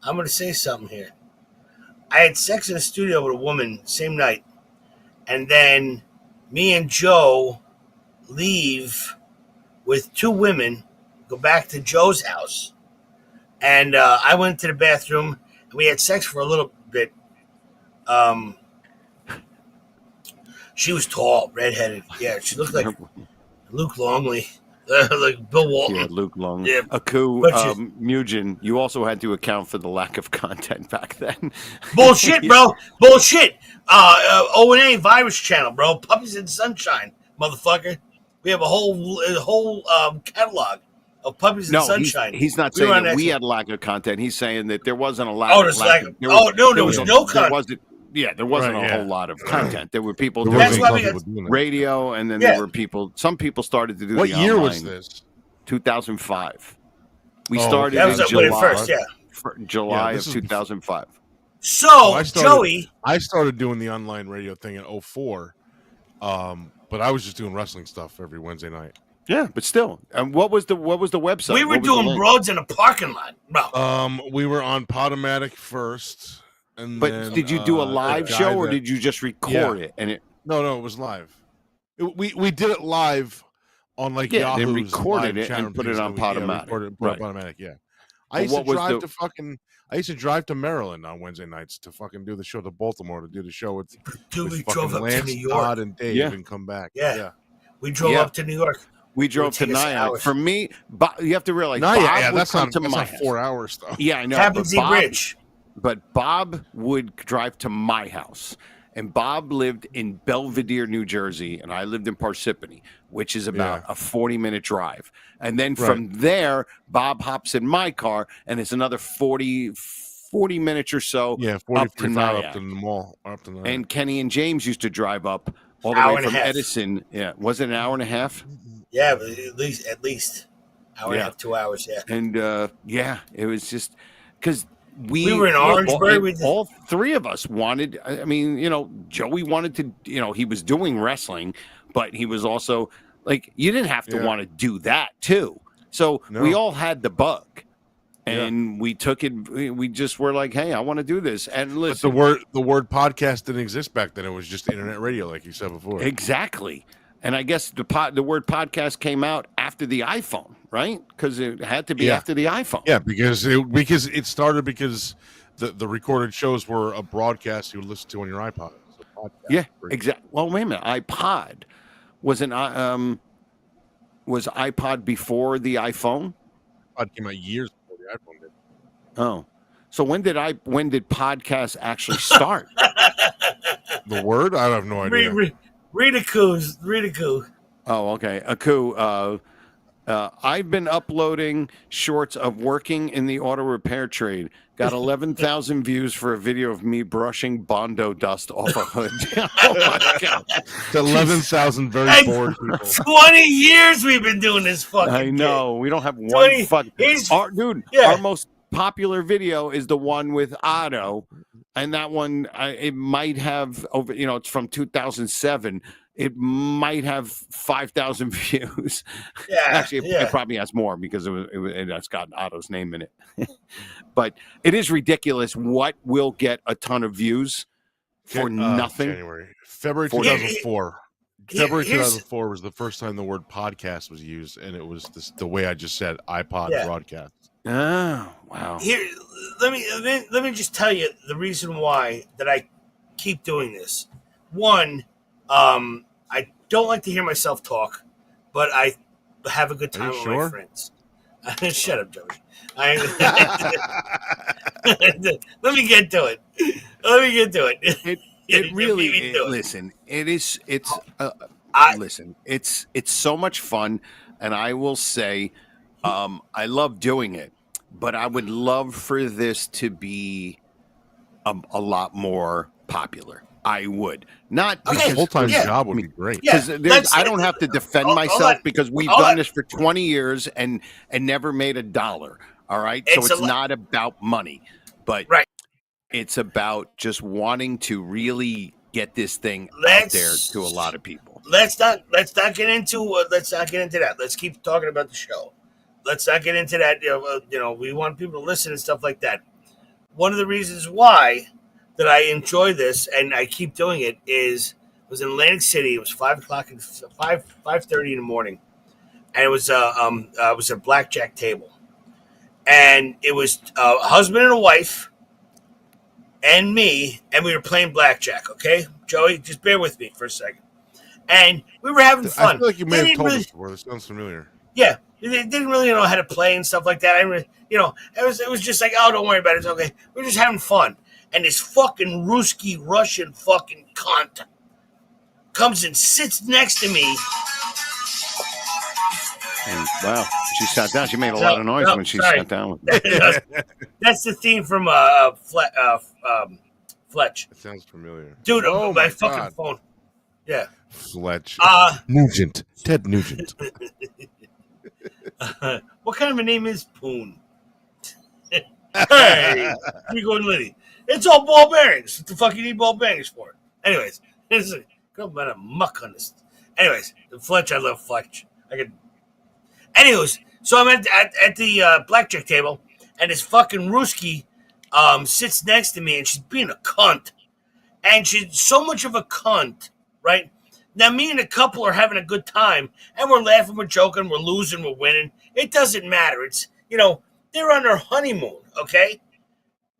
gonna say something here. I had sex in the studio with a woman same night, and then me and Joe leave with 2 women, go back to Joe's house, and I went to the bathroom and we had sex for a little bit. She was tall, redheaded. Yeah, she looked like Luke Longley, like Bill Walton. Yeah, Luke Long. Yeah. Aku, But you- Mugen, you also had to account for the lack of content back then. Bullshit, bro. Bullshit. O&A Virus Channel, bro. Puppies in Sunshine, motherfucker. We have a whole catalog of Puppies in No, Sunshine. he's not We were saying on that we X- had lack of content. He's saying that there wasn't a lot. Oh, there's lack of- there oh, no, there was no there content. wasn't. Yeah, there wasn't Right, a yeah. whole lot of content. There were people There doing That's wasn't why a we ton of got people doing it. radio, and then Yeah. there were people. Some people started to do What the year online. was this? 2005. We Oh, started that was in up when it July, first, yeah. July Yeah, of this is 2005. So, I started- Joey, I started doing the online radio thing in 04, but I was just doing wrestling stuff every Wednesday night. Yeah, but still, what was the website? we were What was the doing link? broads in a parking lot, bro. We were on Podomatic first, and But then, did you do a the live guy show, or that- did you just record it? And it No, it was live. We did it live on like Yeah, they Yahoo's recorded live it chat and room put things it on that we- yeah, Podomatic. recorded it, put it on Podomatic, yeah. I used to what was drive the- to fucking. I used to drive to Maryland on Wednesday nights to fucking do the show to Baltimore to do the show with, Dude, we with drove fucking up to Lance, New York. Todd, and Dave, Yeah. and come back. Yeah. We drove Yeah. up to New York. we drove to take us Nyack. hours. For me, you have to realize, No, Bob yeah, would that's come not to that's my not house. 4 hours though. Yeah, I know. Tappan but Zee Bob, Bridge. But Bob would drive to my house. And Bob lived in Belvedere, New Jersey, and I lived in Parsippany, which is about a 40-minute drive. And then from there, Bob hops in my car, and it's another 40 minutes or so Yeah, 40 up to 45 Nyack. up to the mall, up to Nyack. And Kenny and James used to drive up all the Hour way and a from half. Edison. Yeah, was it an hour and a half? Yeah, but at least hour and a Yeah. half, 2 hours. Yeah. And it was just because We were in Orangeburg. We did- all 3 of us wanted. I mean, Joey wanted to. He was doing wrestling, but he was also like, you didn't have to want to do that too. So we all had the bug, and we took it. We just were like, hey, I want to do this. And But listen, the word podcast didn't exist back then. It was just internet radio, like you said before. exactly. And I guess the word podcast came out after the iPhone, right? Because it had to be after the iPhone. Yeah, because it started because the recorded shows were a broadcast you would listen to on your iPod. It was a podcast. Yeah, exactly. Well, wait a minute. iPod was was iPod before the iPhone? iPod came out years before the iPhone did. Oh, so when did podcast actually start? The word? I have no idea. Read a coup. Oh, okay. Aku, I've been uploading shorts of working in the auto repair trade. Got 11,000 views for a video of me brushing Bondo dust off a hood. Oh my God. It's 11,000 very Hey, bored people. 20 years we've been doing this fucking I know. We don't have one 20 fuck. he's- Our yeah. our most popular video is the one with Otto, and that one it might have over. It's from 2007. It might have 5,000 views. Yeah, actually, it probably has more because it's got Otto's name in it. But it is ridiculous what will get a ton of views for nothing. February 2004. February 2004 was the first time the word podcast was used, and it was the way I just said, iPod broadcast. Oh, wow. Here, let me just tell you the reason why that I keep doing this. One, I don't like to hear myself talk, but I have a good time with my friends. Shut up, Joey. Let me get to it. It really is. Listen, it's so much fun, and I will say I love doing it, but I would love for this to be a lot more popular. I would not because a full-time job would be great. Because I don't have to defend myself because we've done this for 20 years and never made $1. All right, so it's not about money, but it's about just wanting to really get this thing out there to a lot of people. Let's not get into that. Let's keep talking about the show. Let's not get into that. We want people to listen and stuff like that. One of the reasons why that I enjoy this and I keep doing it was in Atlantic City. It was 5:30 in the morning, and it was a blackjack table, and it was a husband and a wife and me, and we were playing blackjack. Okay, Joey, just bear with me for a second, and we were having fun. I feel like you may have told us before. This sounds familiar. Yeah, they didn't really know how to play and stuff like that. It was just like, oh, don't worry about it. It's okay. We're just having fun. And this fucking Russian fucking cunt comes and sits next to me. And wow, she sat down. She made a lot of noise when she sat down. That's the theme from Fletch. It sounds familiar. Dude, my fucking phone. Yeah. Fletch. Nugent. Ted Nugent. What kind of a name is Poon? Hey, Rico and Liddy. It's all ball bearings. What the fuck you need ball bearings for? Anyways, there's a couple of muck on this. Anyways, the Fletch, I love Fletch. Anyways, so I'm at the blackjack table, and this fucking Ruski sits next to me, and she's being a cunt. And she's so much of a cunt, right? Now, me and the couple are having a good time, and we're laughing, we're joking, we're losing, we're winning. It doesn't matter. It's, they're on their honeymoon, okay?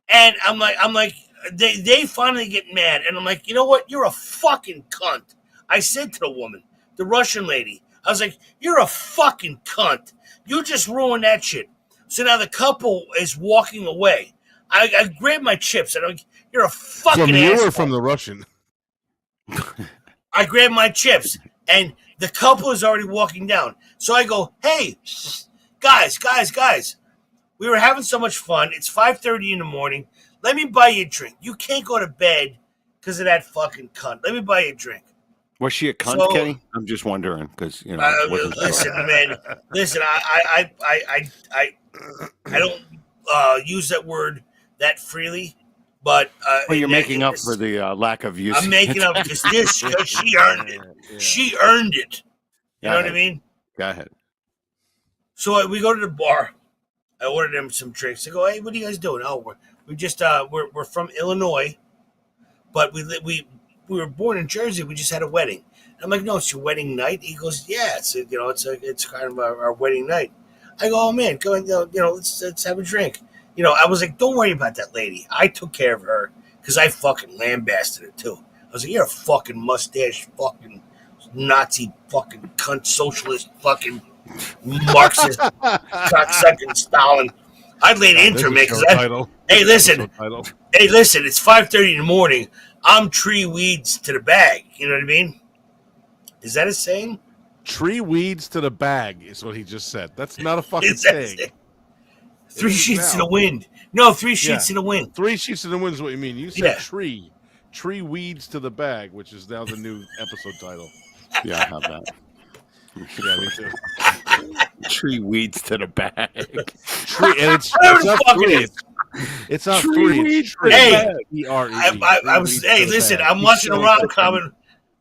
And I'm like, they finally get mad. And I'm like, you know what? You're a fucking cunt. I said to the woman, the Russian lady, I was like, you're a fucking cunt. You just ruined that shit. So now the couple is walking away. I grab my chips and I'm like, you're a fucking asshole. From you or from the Russian? I grab my chips and the couple is already walking down. So I go, hey, guys. We were having so much fun. It's 5:30 in the morning. Let me buy you a drink. You can't go to bed because of that fucking cunt. Let me buy you a drink. Was she a cunt, Kenny? I'm just wondering because listen, man. Listen, I don't use that word that freely, but well, you're making up for the lack of use. I'm making up because she earned it. Yeah. She earned it. You know what I mean? Go ahead. So we go to the bar. I ordered them some drinks. I go, hey, what are you guys doing? Oh, we're from Illinois, but we were born in Jersey. We just had a wedding. And I'm like, no, it's your wedding night. He goes, yeah, it's kind of our wedding night. I go, oh man, go let's have a drink. I was like, don't worry about that lady. I took care of her because I fucking lambasted her too. I was like, you're a fucking mustache, fucking Nazi, fucking cunt, socialist, fucking Marxist, cocksucking Stalin. I laid into her, man. Hey, listen, it's 5:30 in the morning. I'm tree weeds to the bag. You know what I mean? Is that a saying? Tree weeds to the bag is what he just said. That's not a fucking saying. Three sheets in the wind. No, 3 sheets in the wind. 3 sheets in the wind is what you mean. You said tree. Tree weeds to the bag, which is now the new episode title. Yeah, I have that. Yeah, me too. Tree weeds to the bag. Tree, and it's not three. It's not three. It's tree. Hey, E-R-E-E. I was. Hey, listen, I'm watching a rom-com and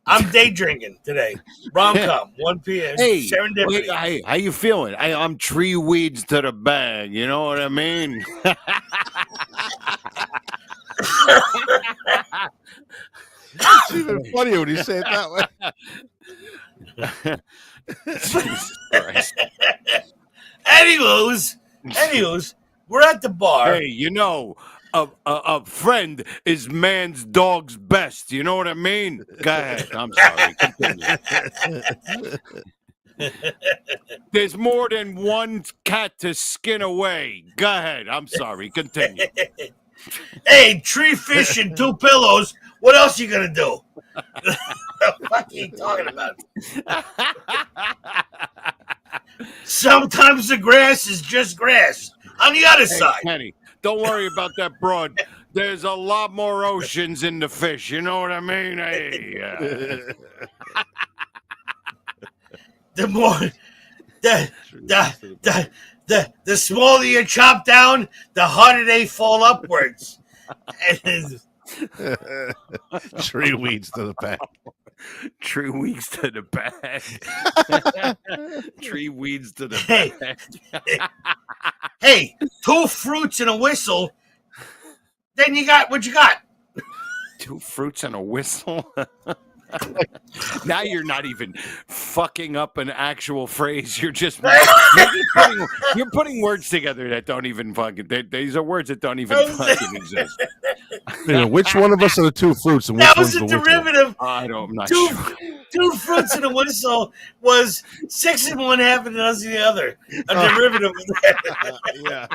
I'm day drinking today. Rom-com, 1 p.m. Hey, Serendipity. hey, how you feeling? I'm tree weeds to the bag. You know what I mean? It's even funnier when you say it that way. Jesus Christ. Anyways, we're at the bar. Hey, you know, a friend is man's dog's best. You know what I mean? Go ahead. I'm sorry. Continue. There's more than one cat to skin away. Go ahead. I'm sorry. Continue. Hey, tree fish and 2 pillows. What else you gonna do? What the fuck are you talking about? Sometimes the grass is just grass. On the other side. Kenny, don't worry about that broad. There's a lot more oceans in the fish. You know what I mean? Hey, The more the smaller you chop down, the harder they fall upwards. Tree weeds to the back. Tree weeds to the bag. Tree weeds to the bag. Hey, 2 fruits and a whistle. Then you got what you got. 2 fruits and a whistle. Now you're not even fucking up an actual phrase. You're just you're putting words together that don't even fucking. These are words that don't even fucking exist. Which one of us are the 2 fruits and which That one's was a the whistle? derivative. I'm not two, sure. 2 fruits and a whistle was 6 in one, half and us in the other. A derivative of that. Yeah.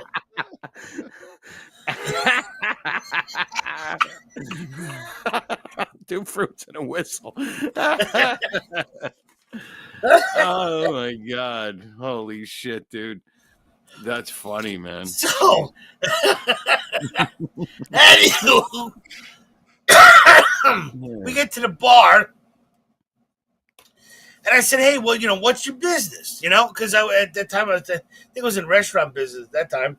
2 fruits and a whistle. Oh my god! Holy shit, dude! That's funny, man. So, anywho, we get to the bar, and I said, "Hey, well, what's your business? Because at that time I think I was in restaurant business at that time.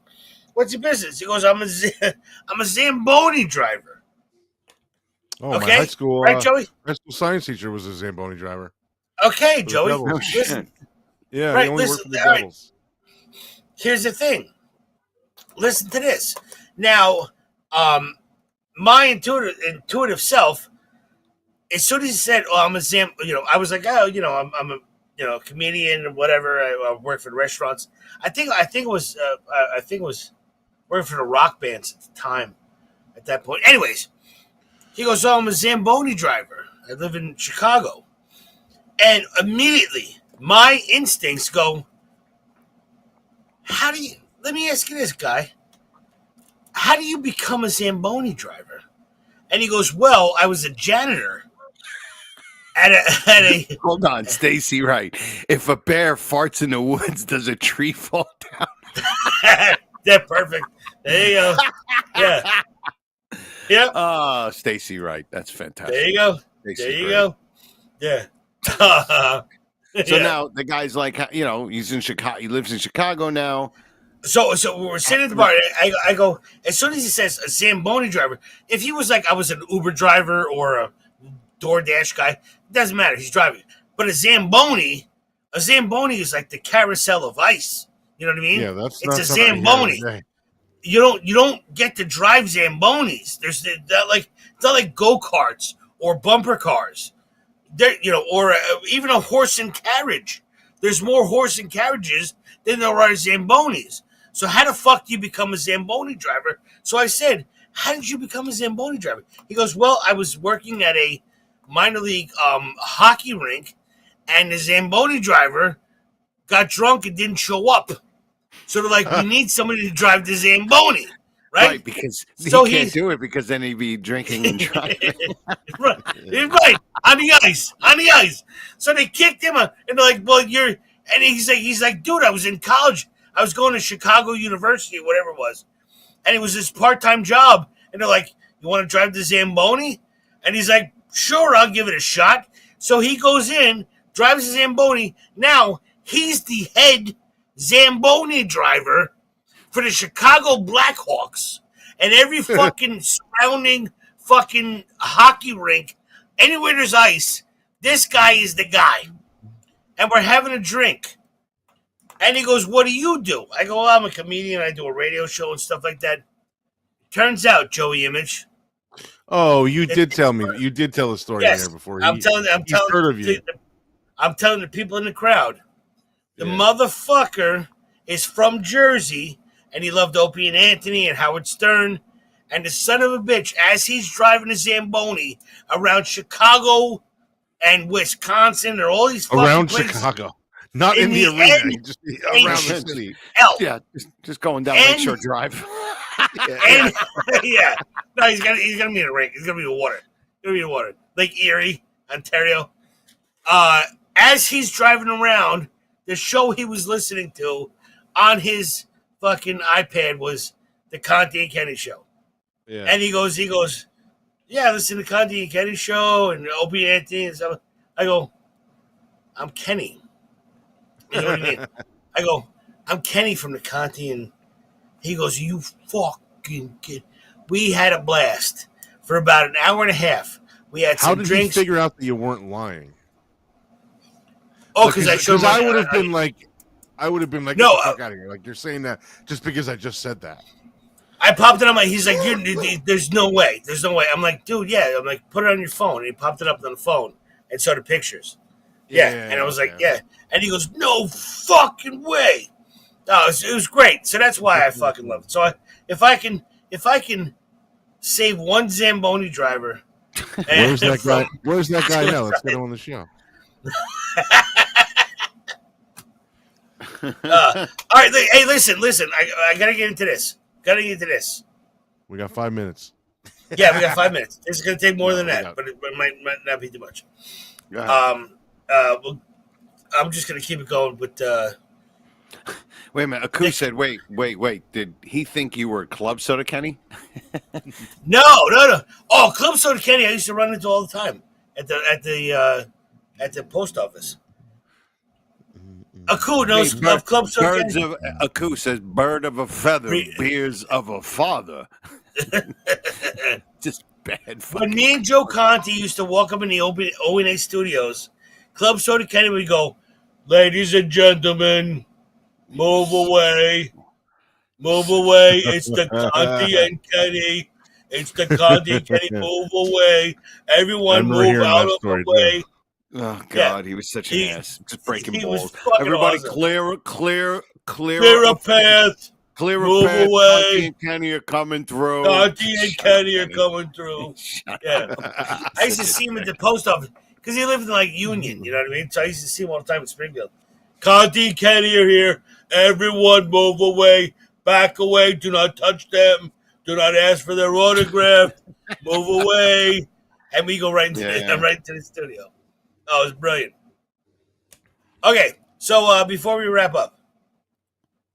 What's your business?" He goes, I'm a Zamboni driver." Oh, Okay? my high school, Right, Joey? high school science teacher was a Zamboni driver. Okay, Joey. Devils. Listen, Yeah, Right, he only listen, worked for the all right. Devils. here's the thing. Listen to this. Now, my intuitive self, as soon as he said, "Oh, I'm a I was like, "Oh, I'm a comedian or whatever. I work for the restaurants." I think it was working for the rock bands at the time. At that point, anyways, he goes, "Oh, I'm a Zamboni driver. I live in Chicago," and immediately my instincts go, "How do you?" Let me ask you this, guy. How do you become a Zamboni driver? And he goes, "Well, I was a janitor at a Hold on, Stacy. Right? If a bear farts in the woods, does a tree fall down? Yeah, perfect. There you go. Yeah. Yeah. Oh, Stacy, right? That's fantastic. There you go. Stacey, There you great. go. Yeah. So now the guy's like, he's in Chicago. He lives in Chicago now. So we're sitting at the bar. I go, as soon as he says a Zamboni driver, if he was like I was an Uber driver or a DoorDash guy, it doesn't matter. He's driving. But a Zamboni is like the carousel of ice. You know what I mean? Yeah, that's it's not a something I hear Zamboni. every day. You don't get to drive Zambonis. It's not like go-karts or bumper cars. There, or even a horse and carriage. There's more horse and carriages than there are Zambonis. So how the fuck do you become a Zamboni driver? So I said, "How did you become a Zamboni driver?" He goes, "Well, I was working at a minor league hockey rink, and the Zamboni driver got drunk and didn't show up. So they're like, we need somebody to drive the Zamboni, right? Because So he can't he's- do it because then he'd be drinking and driving. right, on the ice. So they kicked him out, and they're like, "Well, you're," and he's like, "Dude, I was in college. I was going to Chicago University, whatever it was, and it was this part-time job." And they're like, "You want to drive the Zamboni?" And he's like, "Sure, I'll give it a shot." So he goes in, drives the Zamboni. Now He's the head Zamboni driver for the Chicago Blackhawks and every fucking surrounding fucking hockey rink. Anywhere there's ice, this guy is the guy. And we're having a drink. And he goes, what do you do? I go, well, I'm a comedian. I do a radio show and stuff like that. Turns out, Joey Image. Oh, you did tell me. You did tell the story Yes, there before. I'm telling the people in the crowd. The motherfucker is from Jersey, and he loved Opie and Anthony and Howard Stern. And the son of a bitch, as he's driving a Zamboni around Chicago and Wisconsin, or all these fucking around places, Chicago, not in the arena, just around the city. Yeah, just going down Lakeshore Drive. Yeah, no, he's gonna be in the rink. He's gonna be in the water. Lake Erie, Ontario. As he's driving around, the show he was listening to on his fucking iPad was the Conte and Kenny Show. Yeah. And he goes, yeah, listen to Conte and Kenny Show and Opie and Anthony and stuff. I go, I'm Kenny. He goes, what do you mean? I go, I'm Kenny from the Conte, and he goes, you fucking kid. We had a blast for about an hour and a half. We had some drinks. How did he figure out that you weren't lying? Oh, because I showed. I would have been like, no, get the fuck out of here. Like, you're saying that just because I just said that. I popped it on he's like, there's no way. I'm like, dude, yeah. I'm like, put it on your phone. And he popped it up on the phone and saw the pictures. Yeah. And I was like, yeah. And he goes, no fucking way. No, it was great. So that's why I fucking love it. So if I can save one Zamboni driver. Where's that guy? Where's that guy now? Let's get him on the show. All right. Hey, listen. I gotta get into this. We got 5 minutes. Yeah, we got 5 minutes. This is gonna take more than that, but it might not be too much. Well, I'm just gonna keep it going with. Wait a minute. Aku said, wait. Did he think you were Club Soda Kenny? No. Oh, Club Soda Kenny, I used to run into all the time at the post office. Aku knows of Club Soda Kenny. Aku says, bird of a feather, beers of a father. Just bad. When me and Joe Conte used to walk up in the O&A studios, Club Soda Kenny would go, ladies and gentlemen, move away. It's the Conte and Kenny. Move away. Everyone move out of the way. Oh, God, he was such an ass. Just breaking balls. Everybody awesome. Clear a path. Move away. Conte and Kenny are coming through. Yeah. I used to see him at the post office because he lived in like Union, you know what I mean? So I used to see him all the time in Springfield. Conte and Kenny are here. Everyone move away. Back away. Do not touch them. Do not ask for their autograph. Move away. And we go right into the studio. Oh, it was brilliant. Okay, so before we wrap up,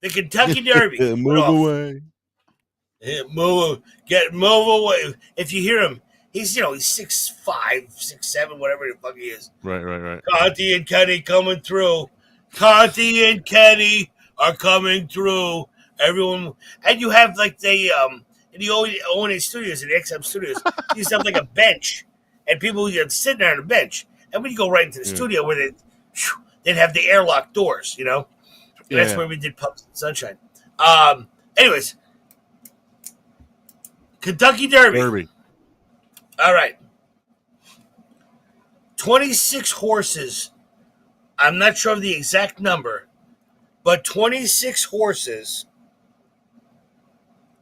the Kentucky Derby. Move away. Yeah, move away. If you hear him, he's 6'5", 6'7", whatever the fuck he is. Right. Conte and Kenny coming through. Conte and Kenny are coming through. Everyone, and you have like in the O&A studios, in the XM studios, you used to have like a bench, and people would sit there on a bench. And we'd go right into the studio where they'd have the airlock doors, And that's where we did Pups and Sunshine. Anyways, Kentucky Derby. All right. 26 horses. I'm not sure of the exact number, but 26 horses.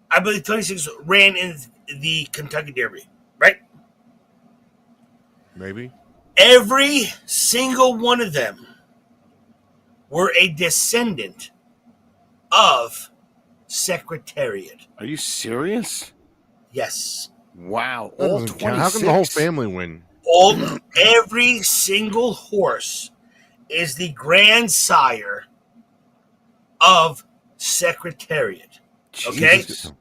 I believe 26 ran in the Kentucky Derby, right? Maybe. Every single one of them were a descendant of Secretariat. Are you serious? Yes. Wow. All 26. How can the whole family win? Every single horse is the grandsire of Secretariat. Okay? Jesus.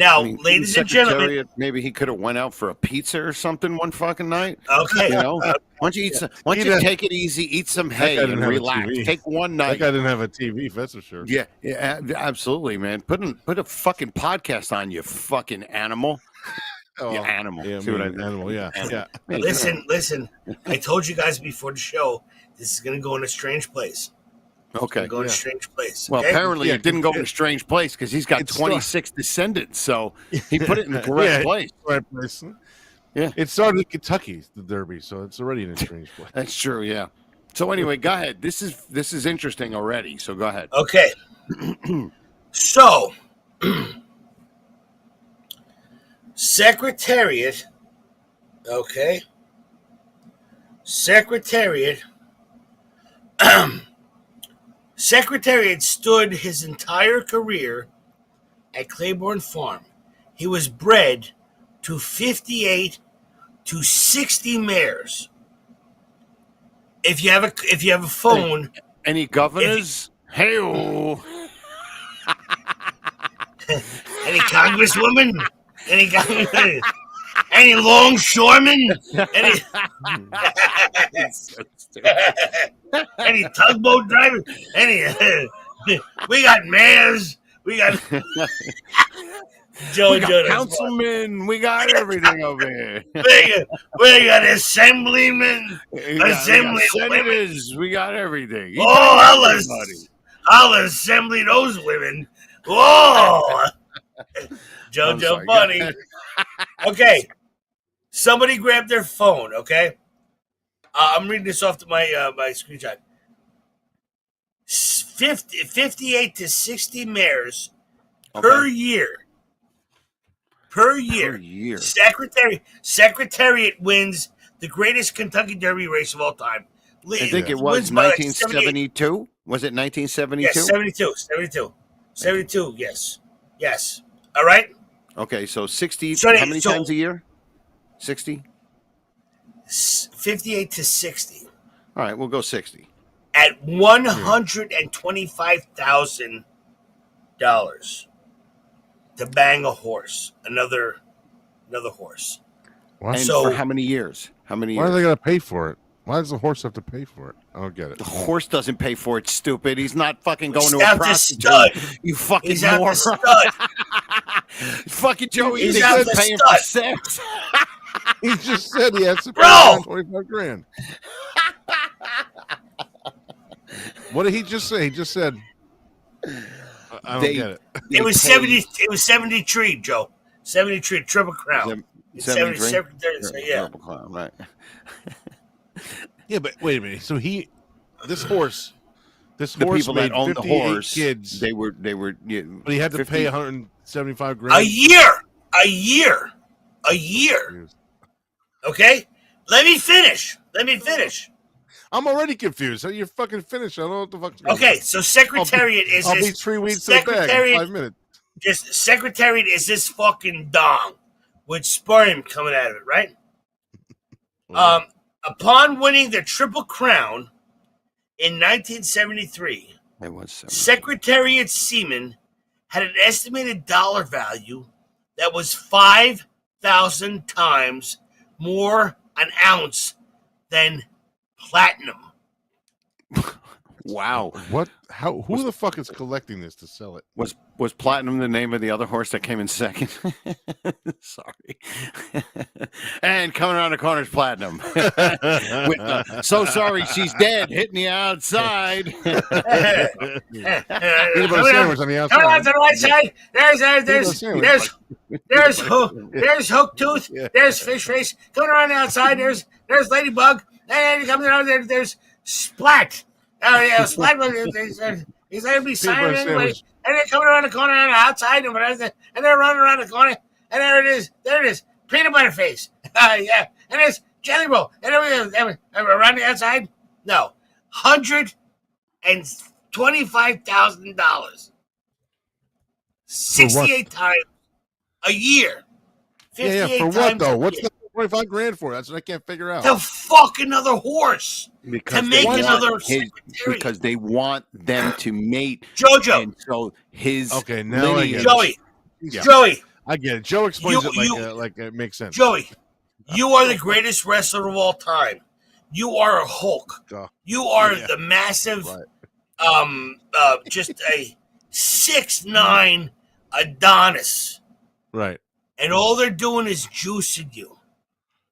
Now, ladies and gentlemen, maybe he could have went out for a pizza or something one fucking night. Okay, you know, why don't you eat some? Why don't you take it easy, eat some hay, and relax. Take one night. That guy didn't have a TV, that's for sure. Yeah, absolutely, man. Put a fucking podcast on, you fucking animal. Oh, you animal. Yeah, See what I mean? animal. Yeah, animal. yeah. Listen. I told you guys before the show, this is going to go in a strange place. Okay. Go in a strange place. Well, okay? apparently it didn't go in a strange place because he's got 26 descendants, so he put it in the correct place. Right place. Yeah. It started in Kentucky, the Derby, so it's already in a strange place. That's true, yeah. So anyway, go ahead. This is interesting already, so go ahead. Okay. So, Secretariat, okay? Secretariat stood his entire career at Claiborne Farm. He was bred to 58 to 60 mares. If you have a phone, any governors? Hey-o. Any congresswoman? Any longshoremen? Any tugboat drivers? We got mayors. We got councilmen. We got everything over here. we got assemblymen. We got senators. We got everything. I'll assembly those women. Whoa. JoJo Bunny. Okay. Somebody grab their phone, okay? I'm reading this off to my my screenshot. 58 to 60 mares per year. Per year. Secretariat wins the greatest Kentucky Derby race of all time. I think it was 1972. Was it 1972? Yes, 72, yes. All right? Okay, so 60, So how many times a year? 60? 58 to 60. All right, we'll go 60. At $125,000 to bang a horse, another horse. What? And So- for how many years? Why are they going to pay for it? Why does the horse have to pay for it? I don't get it. The horse doesn't pay for it, stupid. He's not fucking going He's to a out the prostitute. stud. You fucking He's out moron. the stud. Fucking Joey, He's he's out the paying stud. for sex. He just said he has to pay Bro! $25,000. What did he just say? He just said, I don't get it. It was 70. It was 73, Joe. 73, Triple Crown. 73? Secretary, yeah. Right. Yeah, but wait a minute. So this horse The people that made owned the 58 horse, kids, they were. Yeah, but he had to 50 pay $175,000 A year. Okay, let me finish. I'm already confused. So you're fucking finished. I don't know what the fuck's going on. Okay, so Secretariat I'll be 3 weeks to the bag in 5 minutes. Secretariat is this fucking dong with sperm coming out of it, right? Upon winning the Triple Crown in 1973, It was 70. Secretariat semen had an estimated dollar value that was 5,000 times more an ounce than platinum. Wow. What? How? Who the fuck is collecting this to sell it? Was Platinum the name of the other horse that came in second? Sorry. And coming around the corner is Platinum. So sorry, she's dead. Hitting the outside. Peanut butter sandwich on the outside. Come on to the right side. There's Hook Tooth. Yeah. There's Fish Face. Coming around the outside. There's Ladybug. And coming around there's Splat. Splat. He's going to be silent anyway. And they're coming around the corner on the outside, and they're running around the corner, and there it is, Peanut Butter Face. Yeah, and there's Jelly Roll, and around the outside, no, $125,000, 68 times a year. Yeah, for what though? What's the $25,000 for? That's what I can't figure out. To fuck another horse. Because to make another secretary. Because they want them to mate. JoJo. And so his okay, now lineage, Joey. Yeah. Joey. I get it. Joe explains it like it makes sense. Joey, you are the greatest wrestler of all time. You are a Hulk. You are the massive, just a 6'9" Adonis. Right. And all they're doing is juicing you.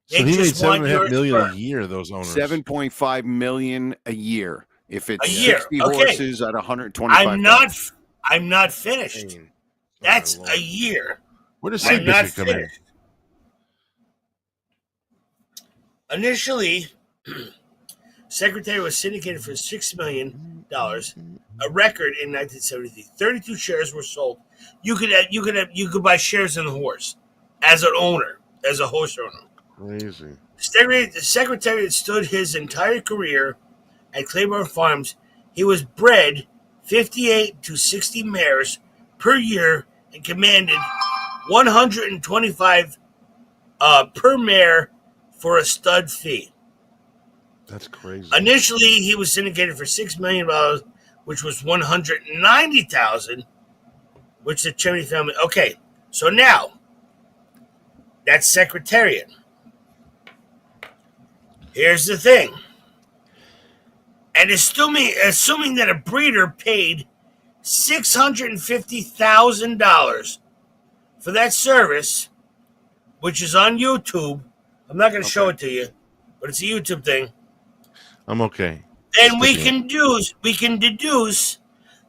So he made $7.5 million a year. Those owners, $7.5 million a year. If it's a year. 60 horses at 125. I'm not finished. That's a year. Where does I'm not come in? finished. Initially, Secretary was syndicated for $6 million, a record in 1973. 32 shares were sold. You could buy shares in the horse as an owner, as a horse owner. Crazy. The Secretary had stood his entire career at Claiborne Farms. He was bred 58 to 60 mares per year and commanded 125 per mare for a stud fee. That's crazy. Initially, he was syndicated for $6 million, which was $190,000, which the Chimney family. Okay, so now that's Secretariat. Here's the thing. And assuming that a breeder paid $650,000 for that service, which is on YouTube, I'm not going to show it to you, but it's a YouTube thing. I'm okay. And we can deduce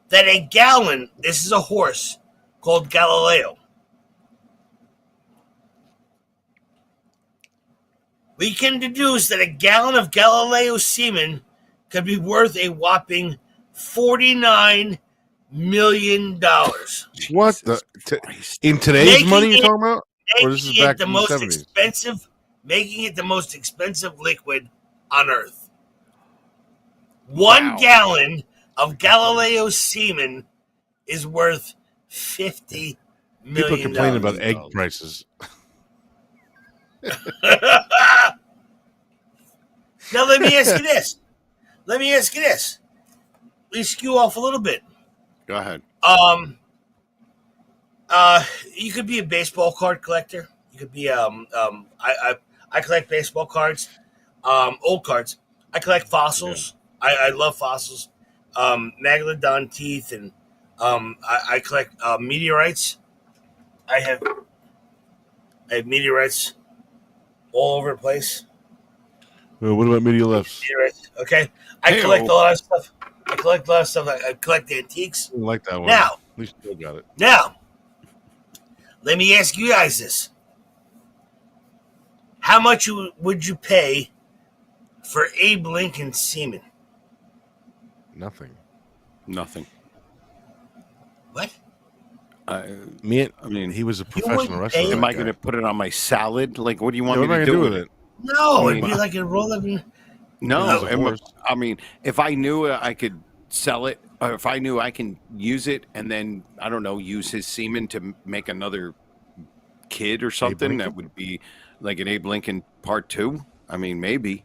that a gallon. This is a horse called Galileo. We can deduce that a gallon of Galileo semen could be worth a whopping $49 million. What the? In today's money you're talking about? Or this is back in the 70s? Making it the most expensive liquid on Earth. 1 gallon of Galileo semen is worth $50 million. People complain about egg prices. Now let me ask you this. We skew off a little bit. Go ahead. You could be a baseball card collector. You could be I collect baseball cards, old cards. I collect fossils. Yeah. I love fossils. Megalodon teeth, and I collect meteorites. I have meteorites all over the place. Well, what about meteorliths? Okay. I collect a lot of stuff. I collect antiques. I like that one. Now, at least you got it. Now, let me ask you guys this. How much would you pay for Abe Lincoln's semen? Nothing. What? I mean, he was a professional wrestler. Am I going to put it on my salad? Like, what do you want me to do with it? No, it'd be like a roll up. No, I mean, if I knew I could sell it, or if I knew I can use it, and then I don't know, use his semen to make another kid or something, that would be like an Abe Lincoln Part 2. I mean, maybe.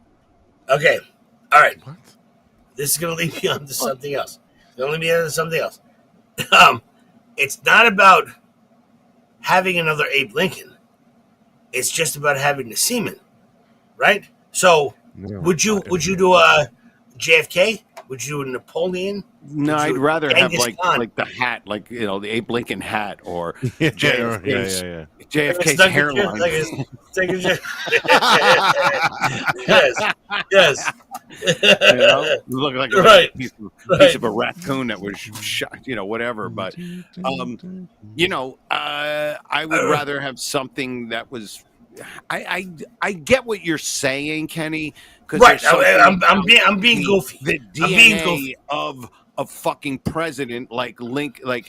Okay, all right. What? This is going to lead me on to something else. It's not about having another Abe Lincoln. It's just about having the semen, right? So, would you do a JFK? Would you do a Napoleon? No, I'd rather have like the hat, like the Abe Lincoln hat, or JFK's hairline. Yes. Look like a piece of a raccoon that was shot, whatever. But I would rather have something that was. I get what you're saying, Kenny. Right, I'm being goofy. The DNA of a fucking president like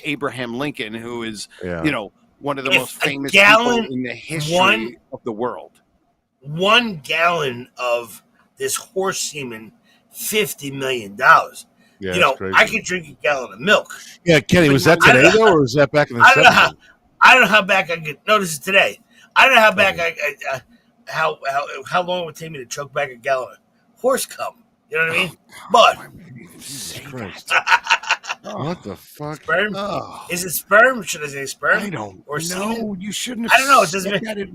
Abraham Lincoln, who is one of the most famous people in the history of the world. 1 gallon of this horse semen, $50 million. Yeah, I could drink a gallon of milk. Yeah, Kenny, was that today though, or was that back in the 70s? I don't know how back I could. No, this is today. I don't know how back how long it would take me to choke back a gallon of horse cum. You know what I mean? But What the fuck? Sperm? Oh. Is it sperm? Should I say sperm? I don't or know. semen? You shouldn't have I don't know.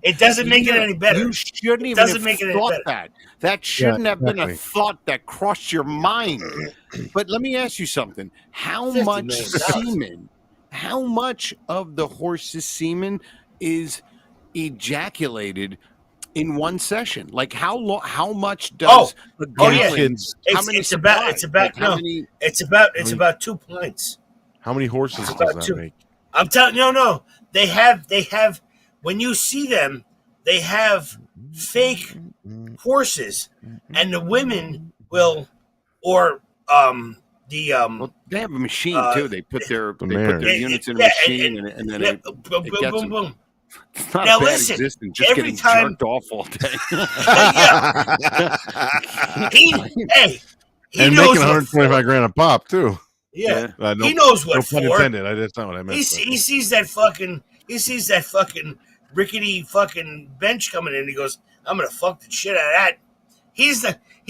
It doesn't make it any better. You shouldn't even doesn't have make it any thought better. that. That shouldn't have been a exactly. thought that crossed your mind. But let me ask you something. How $50 much million. semen, how much of the horse's semen is ejaculated in one session? Like how much does a gallon, how many it's about it's about 2 pints. How many horses It's does about that two. make? I'm telling no. They have when you see them, they have fake horses, and the women will well, they have a machine too. They put their units in a machine and then it gets them. boom. It's not Now a bad listen, existence, just every getting time- jerked off all day. He And knows making what 125 grand a pop too. Yeah, No, he knows what no pun for. intended. That's not what I meant. He sees that fucking rickety fucking bench coming in. He goes, "I'm gonna fuck the shit out of that." He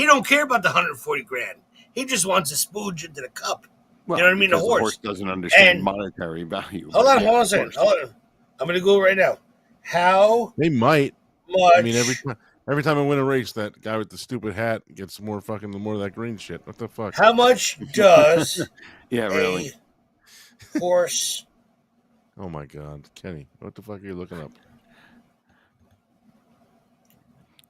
don't care about the 140 grand. He just wants a spooge into the cup. Well, you know what I mean? The because horse doesn't understand And- monetary value. Hold on a second. Hold on. I'm gonna go right now. How They might. much? I mean, every time I win a race, that guy with the stupid hat gets more of that green shit. What the fuck? How much does Yeah, really. a horse? Oh my god, Kenny, what the fuck are you looking up?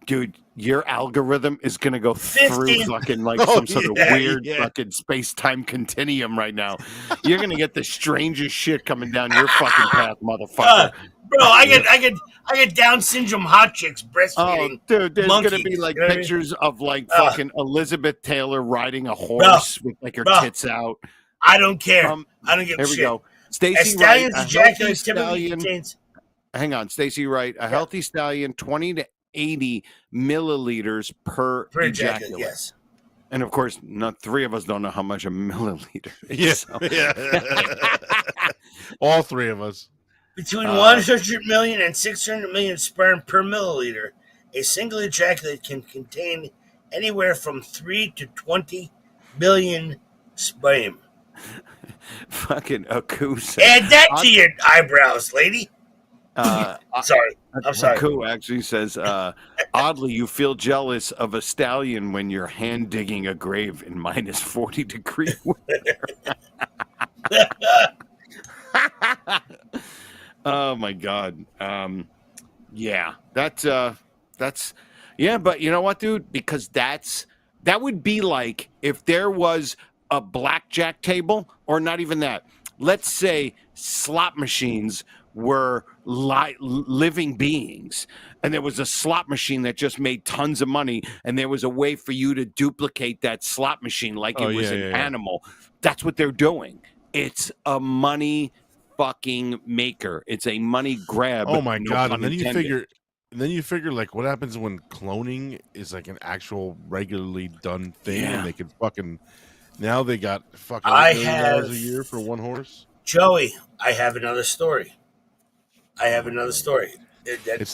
Dude, your algorithm is going to go 15. through fucking like some sort of weird fucking space-time continuum right now. You're going to get the strangest shit coming down your fucking path, motherfucker. Bro, I get Down syndrome hot chicks breastfeeding. Oh, dude, there's going to be monkeys, like you know what I mean? pictures of like fucking Elizabeth Taylor riding a horse with like her tits out. I don't care. I don't give a Here shit. we go. A Stacey Wright, stallion's a ejaculate healthy typically stallion. contains. Hang on, Stacey Wright, a healthy stallion, 20 to 80 milliliters per ejaculate. Yes. And of course, not three of us don't know how much a milliliter is. Yes, all three of us. Between 100 million and 600 million sperm per milliliter, a single ejaculate can contain anywhere from 3 to 20 billion sperm. Fucking Akusa. Add that to your eyebrows, lady. Sorry. I'm sorry. Aku actually says, oddly, you feel jealous of a stallion when you're hand digging a grave in minus 40 degree weather. Oh my God. Yeah, that's yeah, but you know what, dude? Because that would be like if there was a blackjack table, or not even that. Let's say slot machines were living beings, and there was a slot machine that just made tons of money, and there was a way for you to duplicate that slot machine like it was an animal. That's what they're doing. It's a money fucking maker. It's a money grab. Oh my god! And then intended. you figure like what happens when cloning is like an actual regularly done thing, and they can fucking now they got fucking $1 million a year for one horse. Joey, I have another story. It's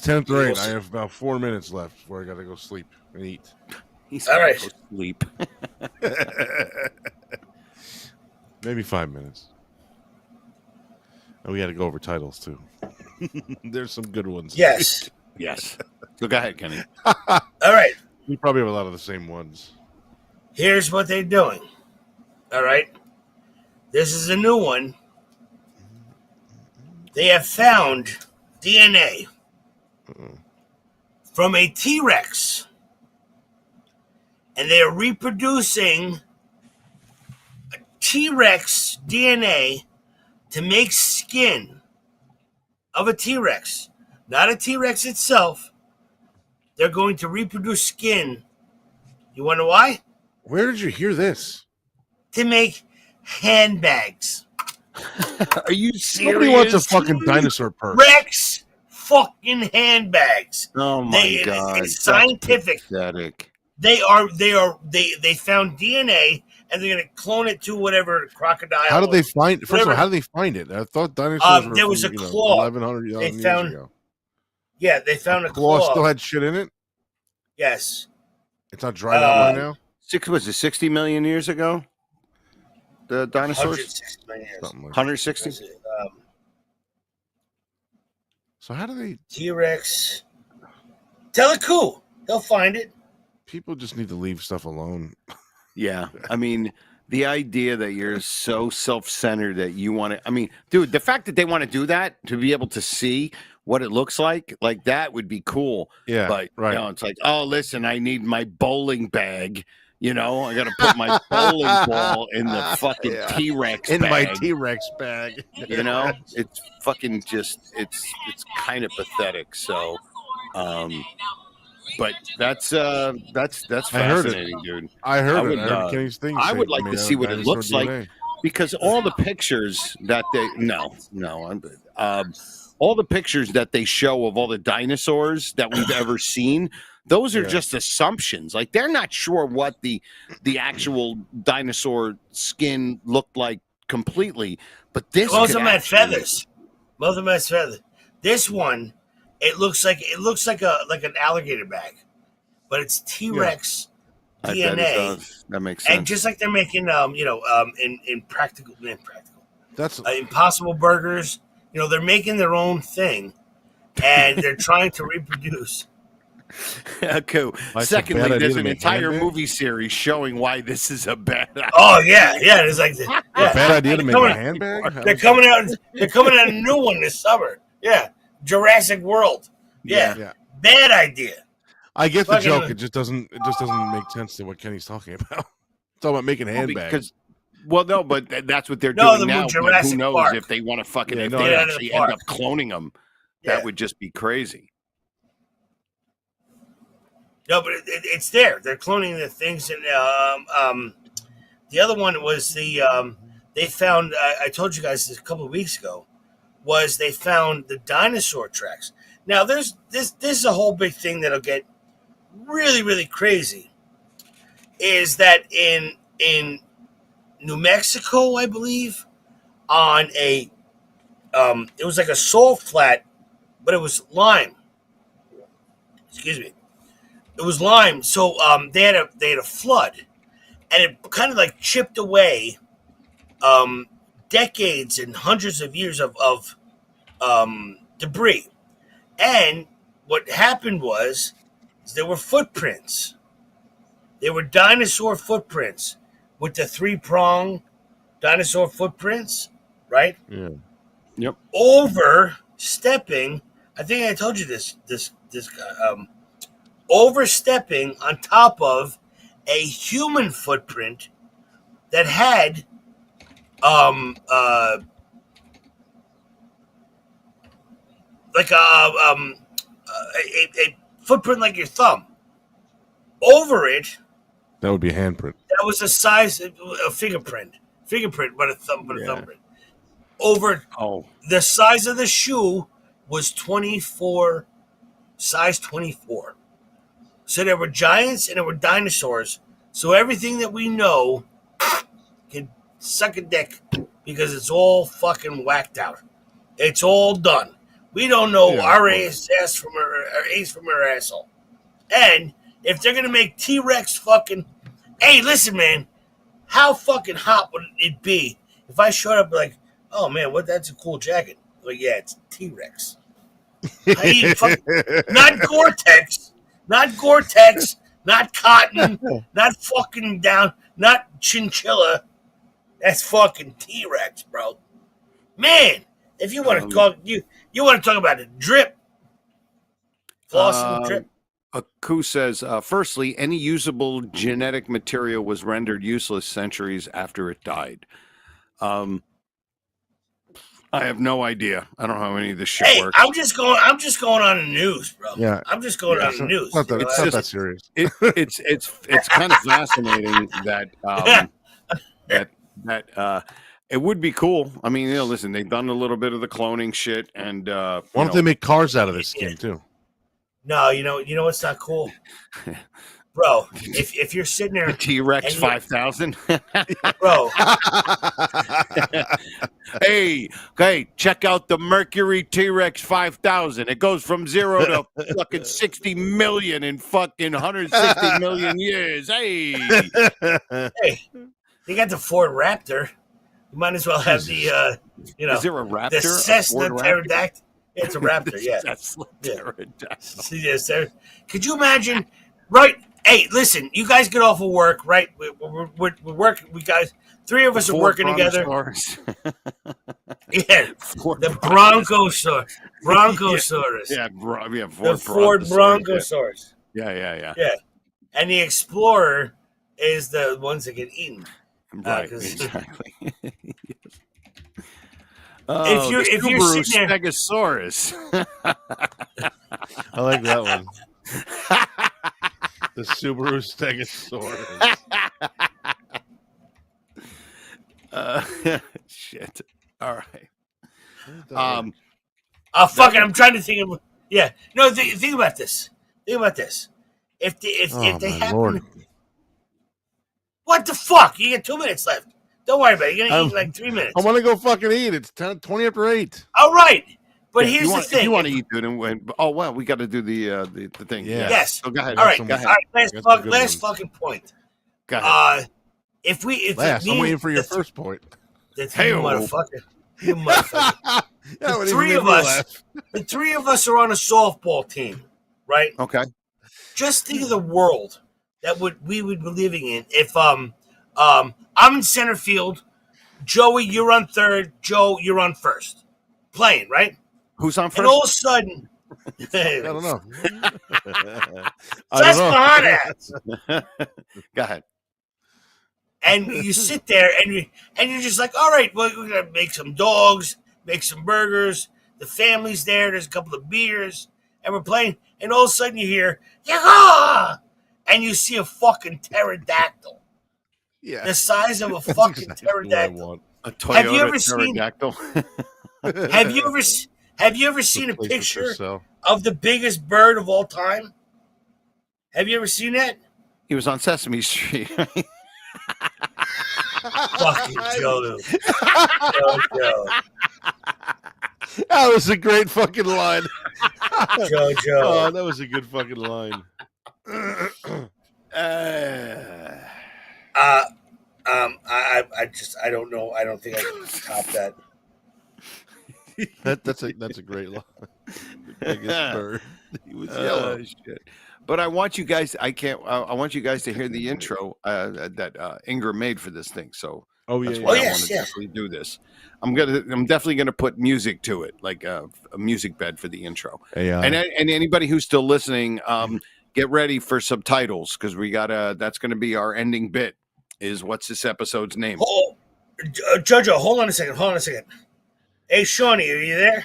10:03. I have about 4 minutes left before I gotta go sleep and eat. He's all right. Go sleep. Maybe 5 minutes. And we got to go over titles too. There's some good ones. Yes. Yes. So go ahead, Kenny. All right. We probably have a lot of the same ones. Here's what they're doing. All right. This is a new one. They have found DNA from a T-Rex, and they are reproducing a T-Rex DNA to make skin of a T-Rex. Not a T-Rex itself. They're going to reproduce skin. You wonder why? Where did you hear this? To make handbags. Are you serious? Nobody wants a fucking dinosaur purse. Rex fucking handbags. Oh my god! It's scientific. Pathetic. They found DNA and they're gonna clone it to whatever crocodile. How did they find? First of all, whatever. how did they find it? I thought dinosaurs were there was from, a claw. 1100 They years found- ago. Yeah, they found a Claw claw. still had shit in it. Yes. It's not dried out by now. 60 million years ago? The dinosaurs? 160 million years. Something like 160? So how do they? T-Rex. Tell a coup. He'll find it. People just need to leave stuff alone. Yeah. I mean, the idea that you're so self-centered that you want to, I mean, dude, the fact that they want to do that, to be able to see what it looks like that would be cool. Yeah, but right. You know, it's like, oh, listen, I need my bowling bag. You know, I got to put my bowling ball in the fucking T-Rex In bag. my T-Rex bag. You know, it's fucking just, it's kind of pathetic. So, but that's fascinating, dude. I heard it. would, I heard Kenny's thing. I would say, like to made see out what of it looks dinosaur like DNA. because all the pictures that they all the pictures that they show of all the dinosaurs that we've ever seen, those are just assumptions. Like they're not sure what the actual dinosaur skin looked like completely. But this most of them had feathers. Most of them had feathers. This one, it looks like an alligator bag, but it's T-Rex DNA. I bet it does. That makes sense. And just like they're making, in practical, That's Impossible Burgers. You know, they're making their own thing, and they're trying to reproduce. Cool. That's Secondly, a bad idea there's to an make entire handbags? movie series showing why this is a bad idea. Oh yeah. It's like bad idea to make a handbag. They're coming out. They're coming out a new one this summer. Yeah, Jurassic World. Yeah. Bad idea. I get the Fucking- joke. It just doesn't make sense to what Kenny's talking about. It's all about making handbags. No, but that's what they're No, doing the now. But Jurassic who knows Park. if they want to fucking if no, they yeah. actually end up cloning them? Yeah. That would just be crazy. No, but it's there. They're cloning the things, and the other one was they found. I told you guys this a couple of weeks ago. Was they found the dinosaur tracks? Now there's this is a whole big thing that'll get really really crazy. Is that in New Mexico, I believe, on a it was like a salt flat, but it was lime. Excuse me. It was lime, so they had a flood, and it kind of like chipped away decades and hundreds of years of debris. And what happened was there were footprints. They were dinosaur footprints with the 3-prong dinosaur footprints, right? Yeah. Yep. Overstepping. I think I told you this guy. Overstepping on top of a human footprint that had like a footprint like your thumb. Over it, That would be a handprint. that was the size of a fingerprint, but a thumbprint. Over the size of the shoe was 24, size 24. So there were giants and there were dinosaurs. So everything that we know can suck a dick because it's all fucking whacked out. It's all done. We don't know our ass from our ace from our asshole. And if they're gonna make T-Rex fucking, hey, listen, man, how fucking hot would it be if I showed up like, oh man, that's a cool jacket. Well, yeah, it's T-Rex. Not Gore-Tex. Not Gore-Tex, not cotton, not fucking down, not chinchilla. That's fucking T-Rex, bro. Man, if you want to talk, you want to talk about a drip, flossing drip. Aku says, firstly, any usable genetic material was rendered useless centuries after it died. I have no idea. I don't know how any of this shit works. I'm just going on the news, bro. Yeah. I'm just going on the news. It's not that serious. It's kind of fascinating that it would be cool. I mean, listen, they've done a little bit of the cloning shit, and why don't they make cars out of this skin too? No, you know what's not cool, bro. If you're sitting there, T-Rex 5000, bro. Hey, check out the Mercury T-Rex 5000. It goes from 0 to fucking 60 million in fucking 160 million years. Hey, They got the Ford Raptor. You might as well have the, Is there a Raptor? the Cessna Pterodactyl. It's a Raptor, yeah. Cessna Pterodactyl. Yes, could you imagine? Right? Hey, listen, you guys get off of work, right? We're working. We guys, three of us are working together. Yeah, the Bronchosaurus. Bronchosaurus. Yeah, the Ford Bronchosaurus. Yeah. And the Explorer is the ones that get eaten. Right, exactly. If you're sitting there, Stegosaurus. I like that one. The Subaru Stegosaurus. Shit. All right. Fuck it. I'm trying to think of. Yeah. No. Think about this. Think about this. If they happen. Lord. What the fuck? You get 2 minutes left. Don't worry about it. You're gonna eat in like 3 minutes. I want to go fucking eat. It's 20 after 8. All right. But here's the thing. If you want to eat, dude, we got to do the thing. Yeah. Yes. So go ahead. All right. Go ahead. All right. Last fucking point. Go ahead. If I'm waiting for your first point. Hey, motherfucker. You motherfucker. The three of us are on a softball team, right? Okay. Just think of the world that we would be living in if I'm in center field, Joey, you're on third, Joe, you're on first. Playing, right? Who's on first? And all of a sudden, I don't know. That's behind ass. Go ahead. And you sit there and you're just like, all right, well, we're gonna make some dogs, make some burgers. The family's there. There's a couple of beers, and we're playing. And all of a sudden, you hear "Yah!" and you see a fucking pterodactyl. Yeah, the size of a fucking pterodactyl. A Toyota pterodactyl. Have you ever seen a picture of the biggest bird of all time? Have you ever seen that? He was on Sesame Street. Fucking Joe. That was a great fucking line. Jojo. Oh, that was a good fucking line. I don't know. I don't think I can top that. That's a great line. The biggest bird. He was yellow. Shit. But I want you guys. I want you guys to hear the intro that Ingram made for this thing. So that's why I want to definitely do this. I'm definitely gonna put music to it, like a music bed for the intro. And anybody who's still listening, get ready for subtitles because we gotta. That's gonna be our ending bit. Is what's this episode's name? Oh, Jojo, hold on a second. Hey, Shawnee, are you there?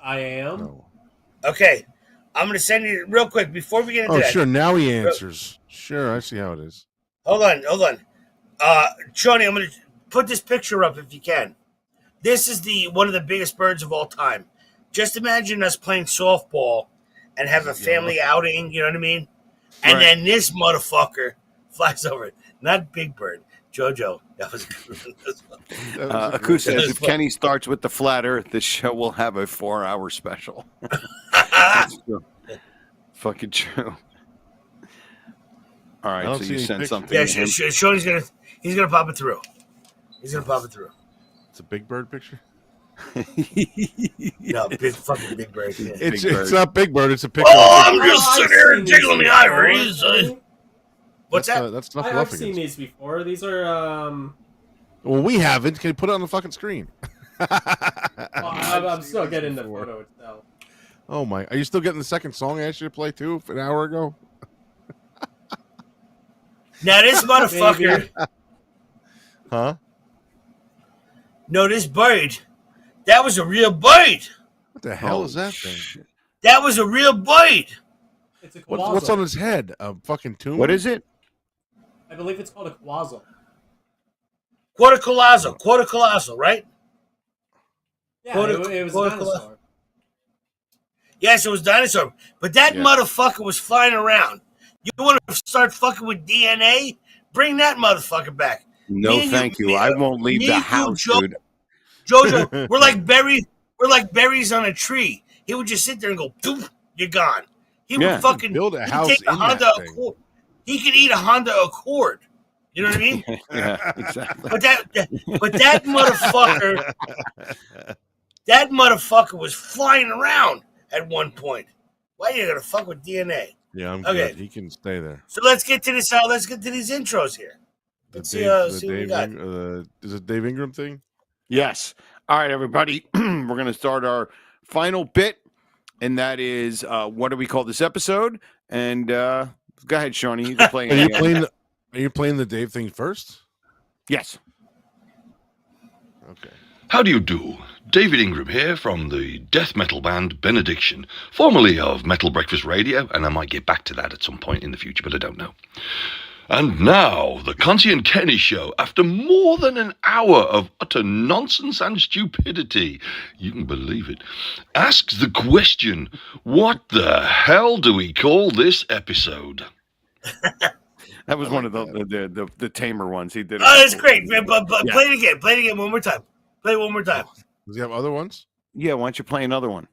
I am. No. Okay. I'm going to send you real quick before we get into that. Oh, sure. Now he answers. Sure. I see how it is. Hold on. Shawnee, I'm going to put this picture up if you can. This is one of the biggest birds of all time. Just imagine us playing softball and have a family outing, you know what I mean? And then this motherfucker flies over it. Not Big Bird. Jojo. That was good. Aku says if Kenny starts with the flat earth, this show will have a 4-hour special. Fucking true. All right, so you sent something. Yeah, Shoney's he's gonna pop it through. It's a Big Bird picture? No, fucking Big Bird. Yeah. It's not Big Bird, it's a picture. Oh, I'm just sitting here and jiggling the ivories. What's that? That's not I've seen these before. These are Well, we haven't. Can you put it on the fucking screen? I'm still getting the photo itself. Oh my! Are you still getting the second song I asked you to play too an hour ago? Now this motherfucker. Huh? No, this bird. That was a real bird. What the hell is that thing? That was a real bird. It's a what's on his head? A fucking tumor? What is it? I believe it's called a quasal. Quadricolazzo, right? Yeah, it was a dinosaur. Yes, it was dinosaur. But that motherfucker was flying around. You want to start fucking with DNA? Bring that motherfucker back. No, thank you. I won't leave the house, dude. Jojo, we're like berries on a tree. He would just sit there and go, "Poof, you're gone." He would fucking build a house take a in Honda that thing. Accord. he could eat a Honda Accord. You know what I mean? Yeah, exactly. But that motherfucker was flying around at one point. Why are you gonna fuck with DNA? Yeah, I'm Okay. good. He can stay there. So let's get to this. Let's get to these intros here. Let's see what we got. Is it Dave Ingram thing? Yes. All right, everybody. We're going to start our final bit, and that is what do we call this episode? And go ahead, Shawnee. You can play. Are you playing the Dave thing first? Yes. Okay. How do you do? David Ingram here from the death metal band Benediction, formerly of Metal Breakfast Radio, and I might get back to that at some point in the future, but I don't know. And now, the Conte and Kenny Show, after more than an hour of utter nonsense and stupidity, you can believe it, asks the question, what the hell do we call this episode? That was one of the tamer ones. He did. Oh, that's great. But play it again. Play it again one more time. Play it one more time. Does he have other ones? Yeah, why don't you play another one?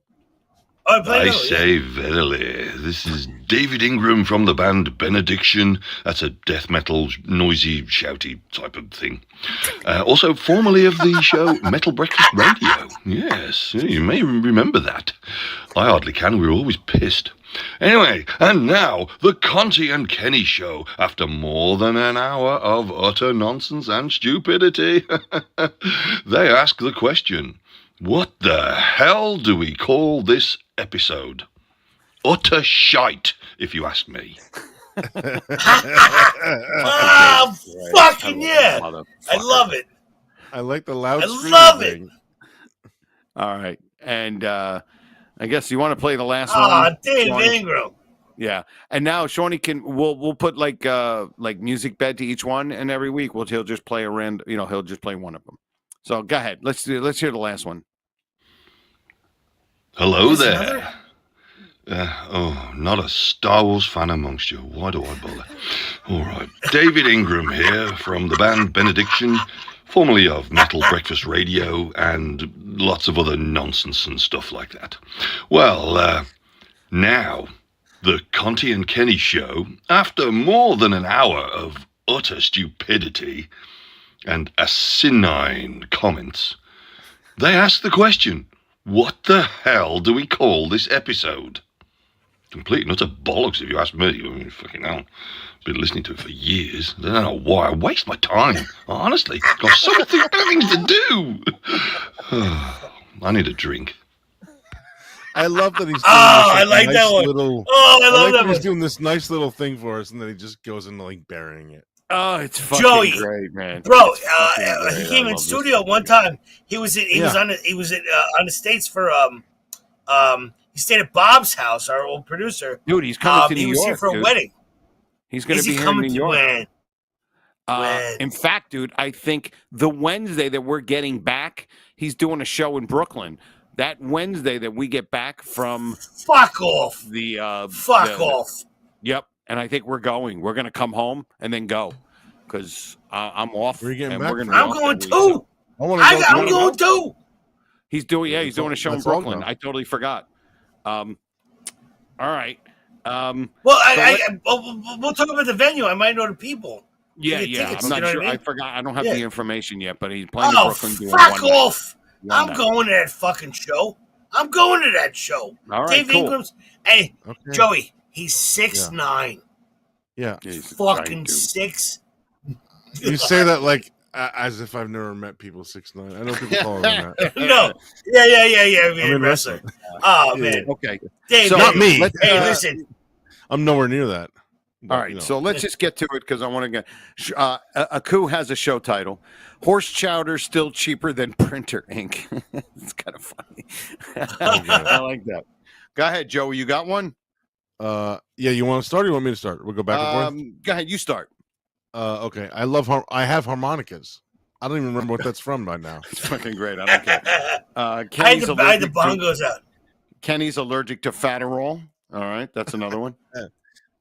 Oh, I say verily, this is David Ingram from the band Benediction. That's a death metal, noisy, shouty type of thing. Also, formerly of the show Metal Breakfast Radio. Yes, you may remember that. I hardly can, we were always pissed. Anyway, and now, the Conte and Kenny Show, after more than an hour of utter nonsense and stupidity. They ask the question, what the hell do we call this episode? Utter shite, if you ask me. Oh, fucking yeah. I love it. I like the loud I love thing. All right. And I guess you want to play the last one? Ah, Dave Ingram. Yeah. And now Shawnee we'll put like music bed to each one, and every week he'll just play he'll just play one of them. So go ahead. Let's hear the last one. Hello there. Not a Star Wars fan amongst you. Why do I bother? All right. David Ingram here from the band Benediction, formerly of Metal Breakfast Radio and lots of other nonsense and stuff like that. Well, now, the Conte and Kenny Show, after more than an hour of utter stupidity and asinine comments, they ask the question, what the hell do we call this episode? Complete and utter bollocks, if you ask me. I mean, fucking hell. Been listening to it for years. I don't know why. I waste my time. Honestly, got so many things to do. I need a drink. I love that he's doing I like that one. I love that He's one. doing this nice little thing for us, and then he just goes into like burying it. Oh, it's fucking Joey, great, man. Bro, he came in studio one time. He was on the States for he stayed at Bob's house, our old producer. Dude, he's coming to New York. He was here for a wedding. He's going to be here in New York. In fact, dude, I think the Wednesday that we're getting back, he's doing a show in Brooklyn. That Wednesday that we get back from fuck off. Fuck off. Yep. And I think we're going. We're going to come home and then go because I'm off. Where are you getting back? I'm going too. I'm going too. He's doing a show in Brooklyn. I totally forgot. All right. Well, we'll talk about the venue. I might know the people. Yeah. Tickets, I'm not sure. I forgot. I don't have the information yet, but he's playing in Brooklyn. Fuck off. I'm going to that fucking show. I'm going to that show. All right, Dave cool. Ingram's. Hey, okay. Joey, he's 6'9". Yeah. He's fucking 6. You say that like as if I've never met people 6'9". I know people call them that. No. Yeah. I'm in wrestling. Oh, man. Okay. Dave, so, not me. Hey, listen. I'm nowhere near that. All right, so let's just get to it because I want to get. Aku has a show title: "Horse Chowder Still Cheaper Than Printer Ink." It's kind of funny. I like that. Go ahead, Joey. You got one? Yeah. You want to start? Or you want me to start? We'll go back and forth. Go ahead. You start. Okay. I have harmonicas. I don't even remember what that's from by now. It's fucking great. I don't care. I had the bongos out. Kenny's allergic to Fatterall. All right, that's another one.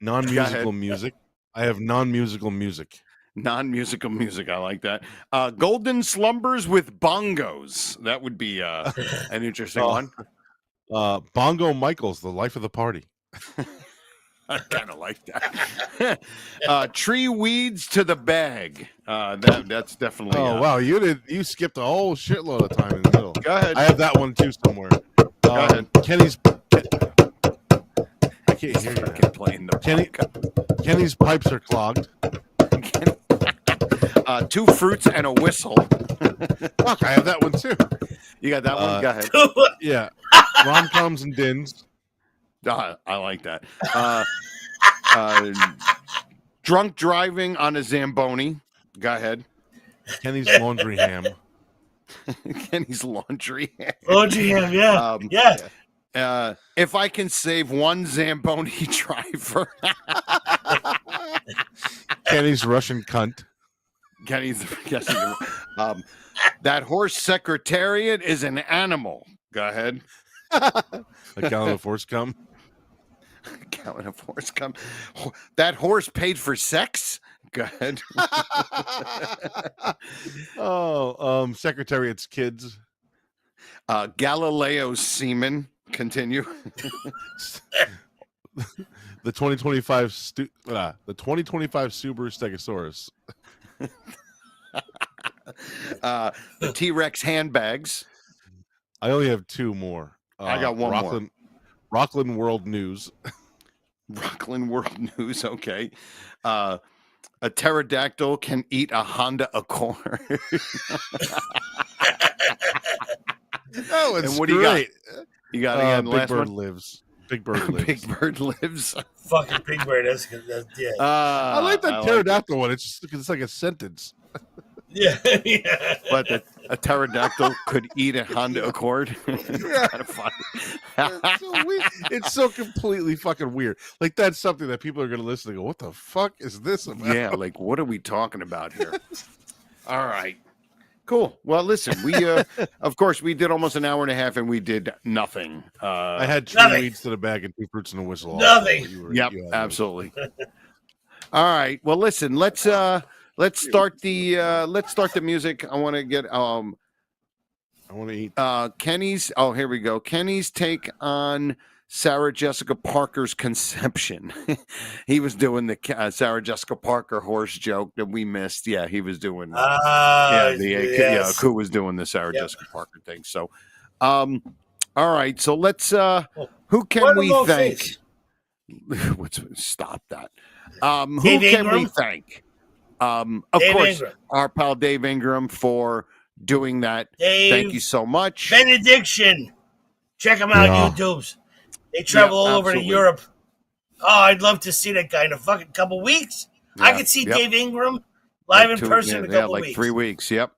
Non-musical music. I have non-musical music. Non-musical music. I like that. Golden Slumbers with Bongos. That would be an interesting one. Bongo Michaels, the life of the party. I kind of like that. Tree weeds to the bag. That's definitely. Oh wow, you skipped a whole shitload of time in the middle. Go ahead. I have that one too somewhere. Go ahead. Kenny's. I can't hear you. Playing the Kenny's pipes are clogged. 2 fruits and a whistle. Fuck, I have that one too. You got that one? Go ahead. Yeah. Rom-coms and dins. I like that. Drunk driving on a Zamboni. Go ahead. Kenny's laundry ham. Kenny's laundry ham. Laundry ham, yeah. Yeah. If I can save one Zamboni driver. Kenny's Russian cunt. Kenny's guessing. That horse secretariat is an animal. Go ahead. A gallon of horse cum. Gallon of horse cum. That horse paid for sex. Go ahead. Secretariat's kids. Galileo's semen. Continue. The 2025 Subaru Stegosaurus. The T-Rex handbags. I only have 2 more. I got one more. Rockland World News. Rockland World News. Okay. A pterodactyl can eat a Honda Accord. That was what great. You got Big Bird lives. Big Bird lives. Big Bird lives. Fucking Big Bird. That's yeah. I like that pterodactyl one. It's like a sentence. Yeah. But a pterodactyl could eat a Honda Accord. Yeah. Kind of funny. It's so completely fucking weird. Like that's something that people are going to listen and go, "What the fuck is this about?" Yeah, like what are we talking about here? All right. Cool. Well, listen, we of course we did almost an hour and a half, and we did nothing. I had 2 weeds to the bag and 2 fruits and a whistle. Nothing. Yep, absolutely. All right. Well, listen. Let's start the music. I want to get I want to eat Kenny's. Oh, here we go. Kenny's take on Sarah Jessica Parker's conception. He was doing the Sarah Jessica Parker horse joke that we missed. Yeah, he was doing. Ku was doing the Sarah Jessica Parker thing. So, all right. So let's. Who can we thank? Stop that. Who can we thank? Of course, Ingram. Our pal Dave Ingram for doing that. Thank you so much. Benediction. Check them out, YouTubes. They travel all over to Europe. Oh, I'd love to see that guy in a fucking couple weeks. Yeah, I could see Dave Ingram live in person in a couple weeks. 3 weeks. Yep.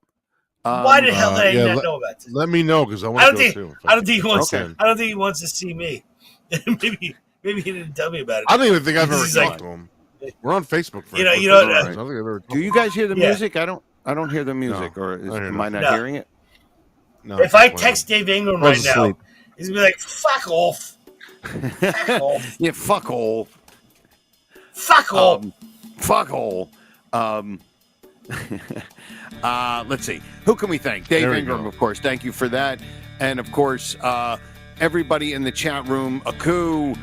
Why the hell did I not know about this? Let me know because I want to go too. I don't think he wants. I don't think he wants to see me. Maybe he didn't tell me about it. I don't even think I've ever talked to him. We're on Facebook. You know. Do you guys hear the music? I don't hear the music, or am I not hearing it? No. If I text Dave Ingram right now, he's gonna be like, "Fuck off." Fuck off. Yeah, fuck all. Fuck all. Fuck all. Let's see. Who can we thank? Dave Ingram, of course. Thank you for that. And of course, everybody in the chat room, Aku,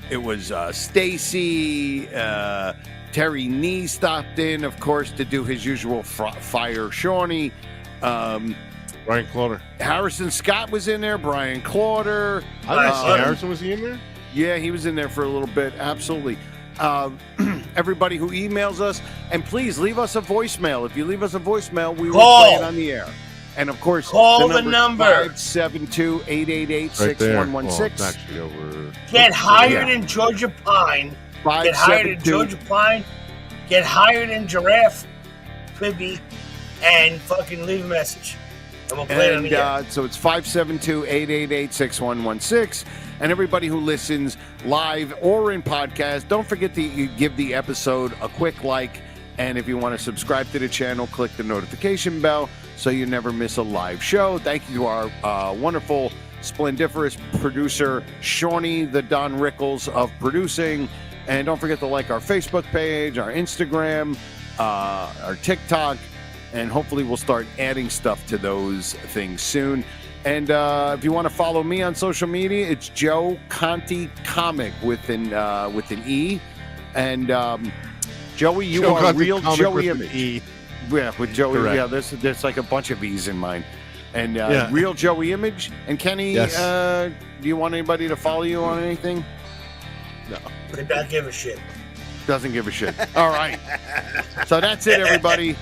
it was Stacy, Terry Nee stopped in, of course, to do his usual fire Shawnee. Brian Clowder. Harrison Scott was in there. Brian Clowder. Harrison, was he in there? Yeah, he was in there for a little bit. Absolutely. Everybody who emails us, and please leave us a voicemail. If you leave us a voicemail, we will play it on the air. And of course, call the number 572-888-6116. Get hired in Georgia Pine. Get hired in Georgia Pine. Get hired in Giraffe, Quibby, and fucking leave a message. And we'll play it on the air. So it's 572-888-6116. And everybody who listens live or in podcast, don't forget to give the episode a quick like. And if you want to subscribe to the channel, click the notification bell so you never miss a live show. Thank you to our wonderful, splendiferous producer, Shawnee, the Don Rickles of producing. And don't forget to like our Facebook page, our Instagram, our TikTok. And hopefully we'll start adding stuff to those things soon. And if you want to follow me on social media, it's Joe Conte Comic with an E. And Joey, you Joe are Conte real Comic Joey with an Image. E. Yeah, with Joey. Correct. Yeah, there's like a bunch of E's in mine. And Yeah. real Joey Image. And Kenny, Yes. do you want anybody to follow you on anything? Did not give a shit. Doesn't give a shit. All right. So that's it, everybody.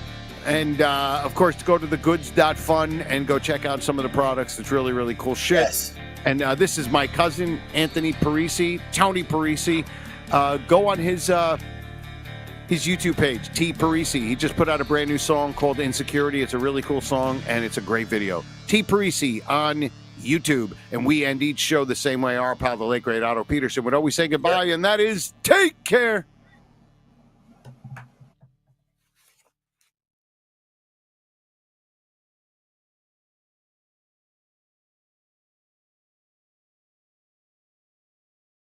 And, of course, go to thegoods.fun and go check out some of the products. It's really, really cool shit. Yes. And this is my cousin, Anthony Parisi, Tony Parisi. Go on his YouTube page, T. Parisi. He just put out a brand new song called Insecurity. It's a really cool song, and it's a great video. T. Parisi on YouTube. And we end each show the same way. Our pal, the late, great Otto Peterson, would always say goodbye, and that is take care.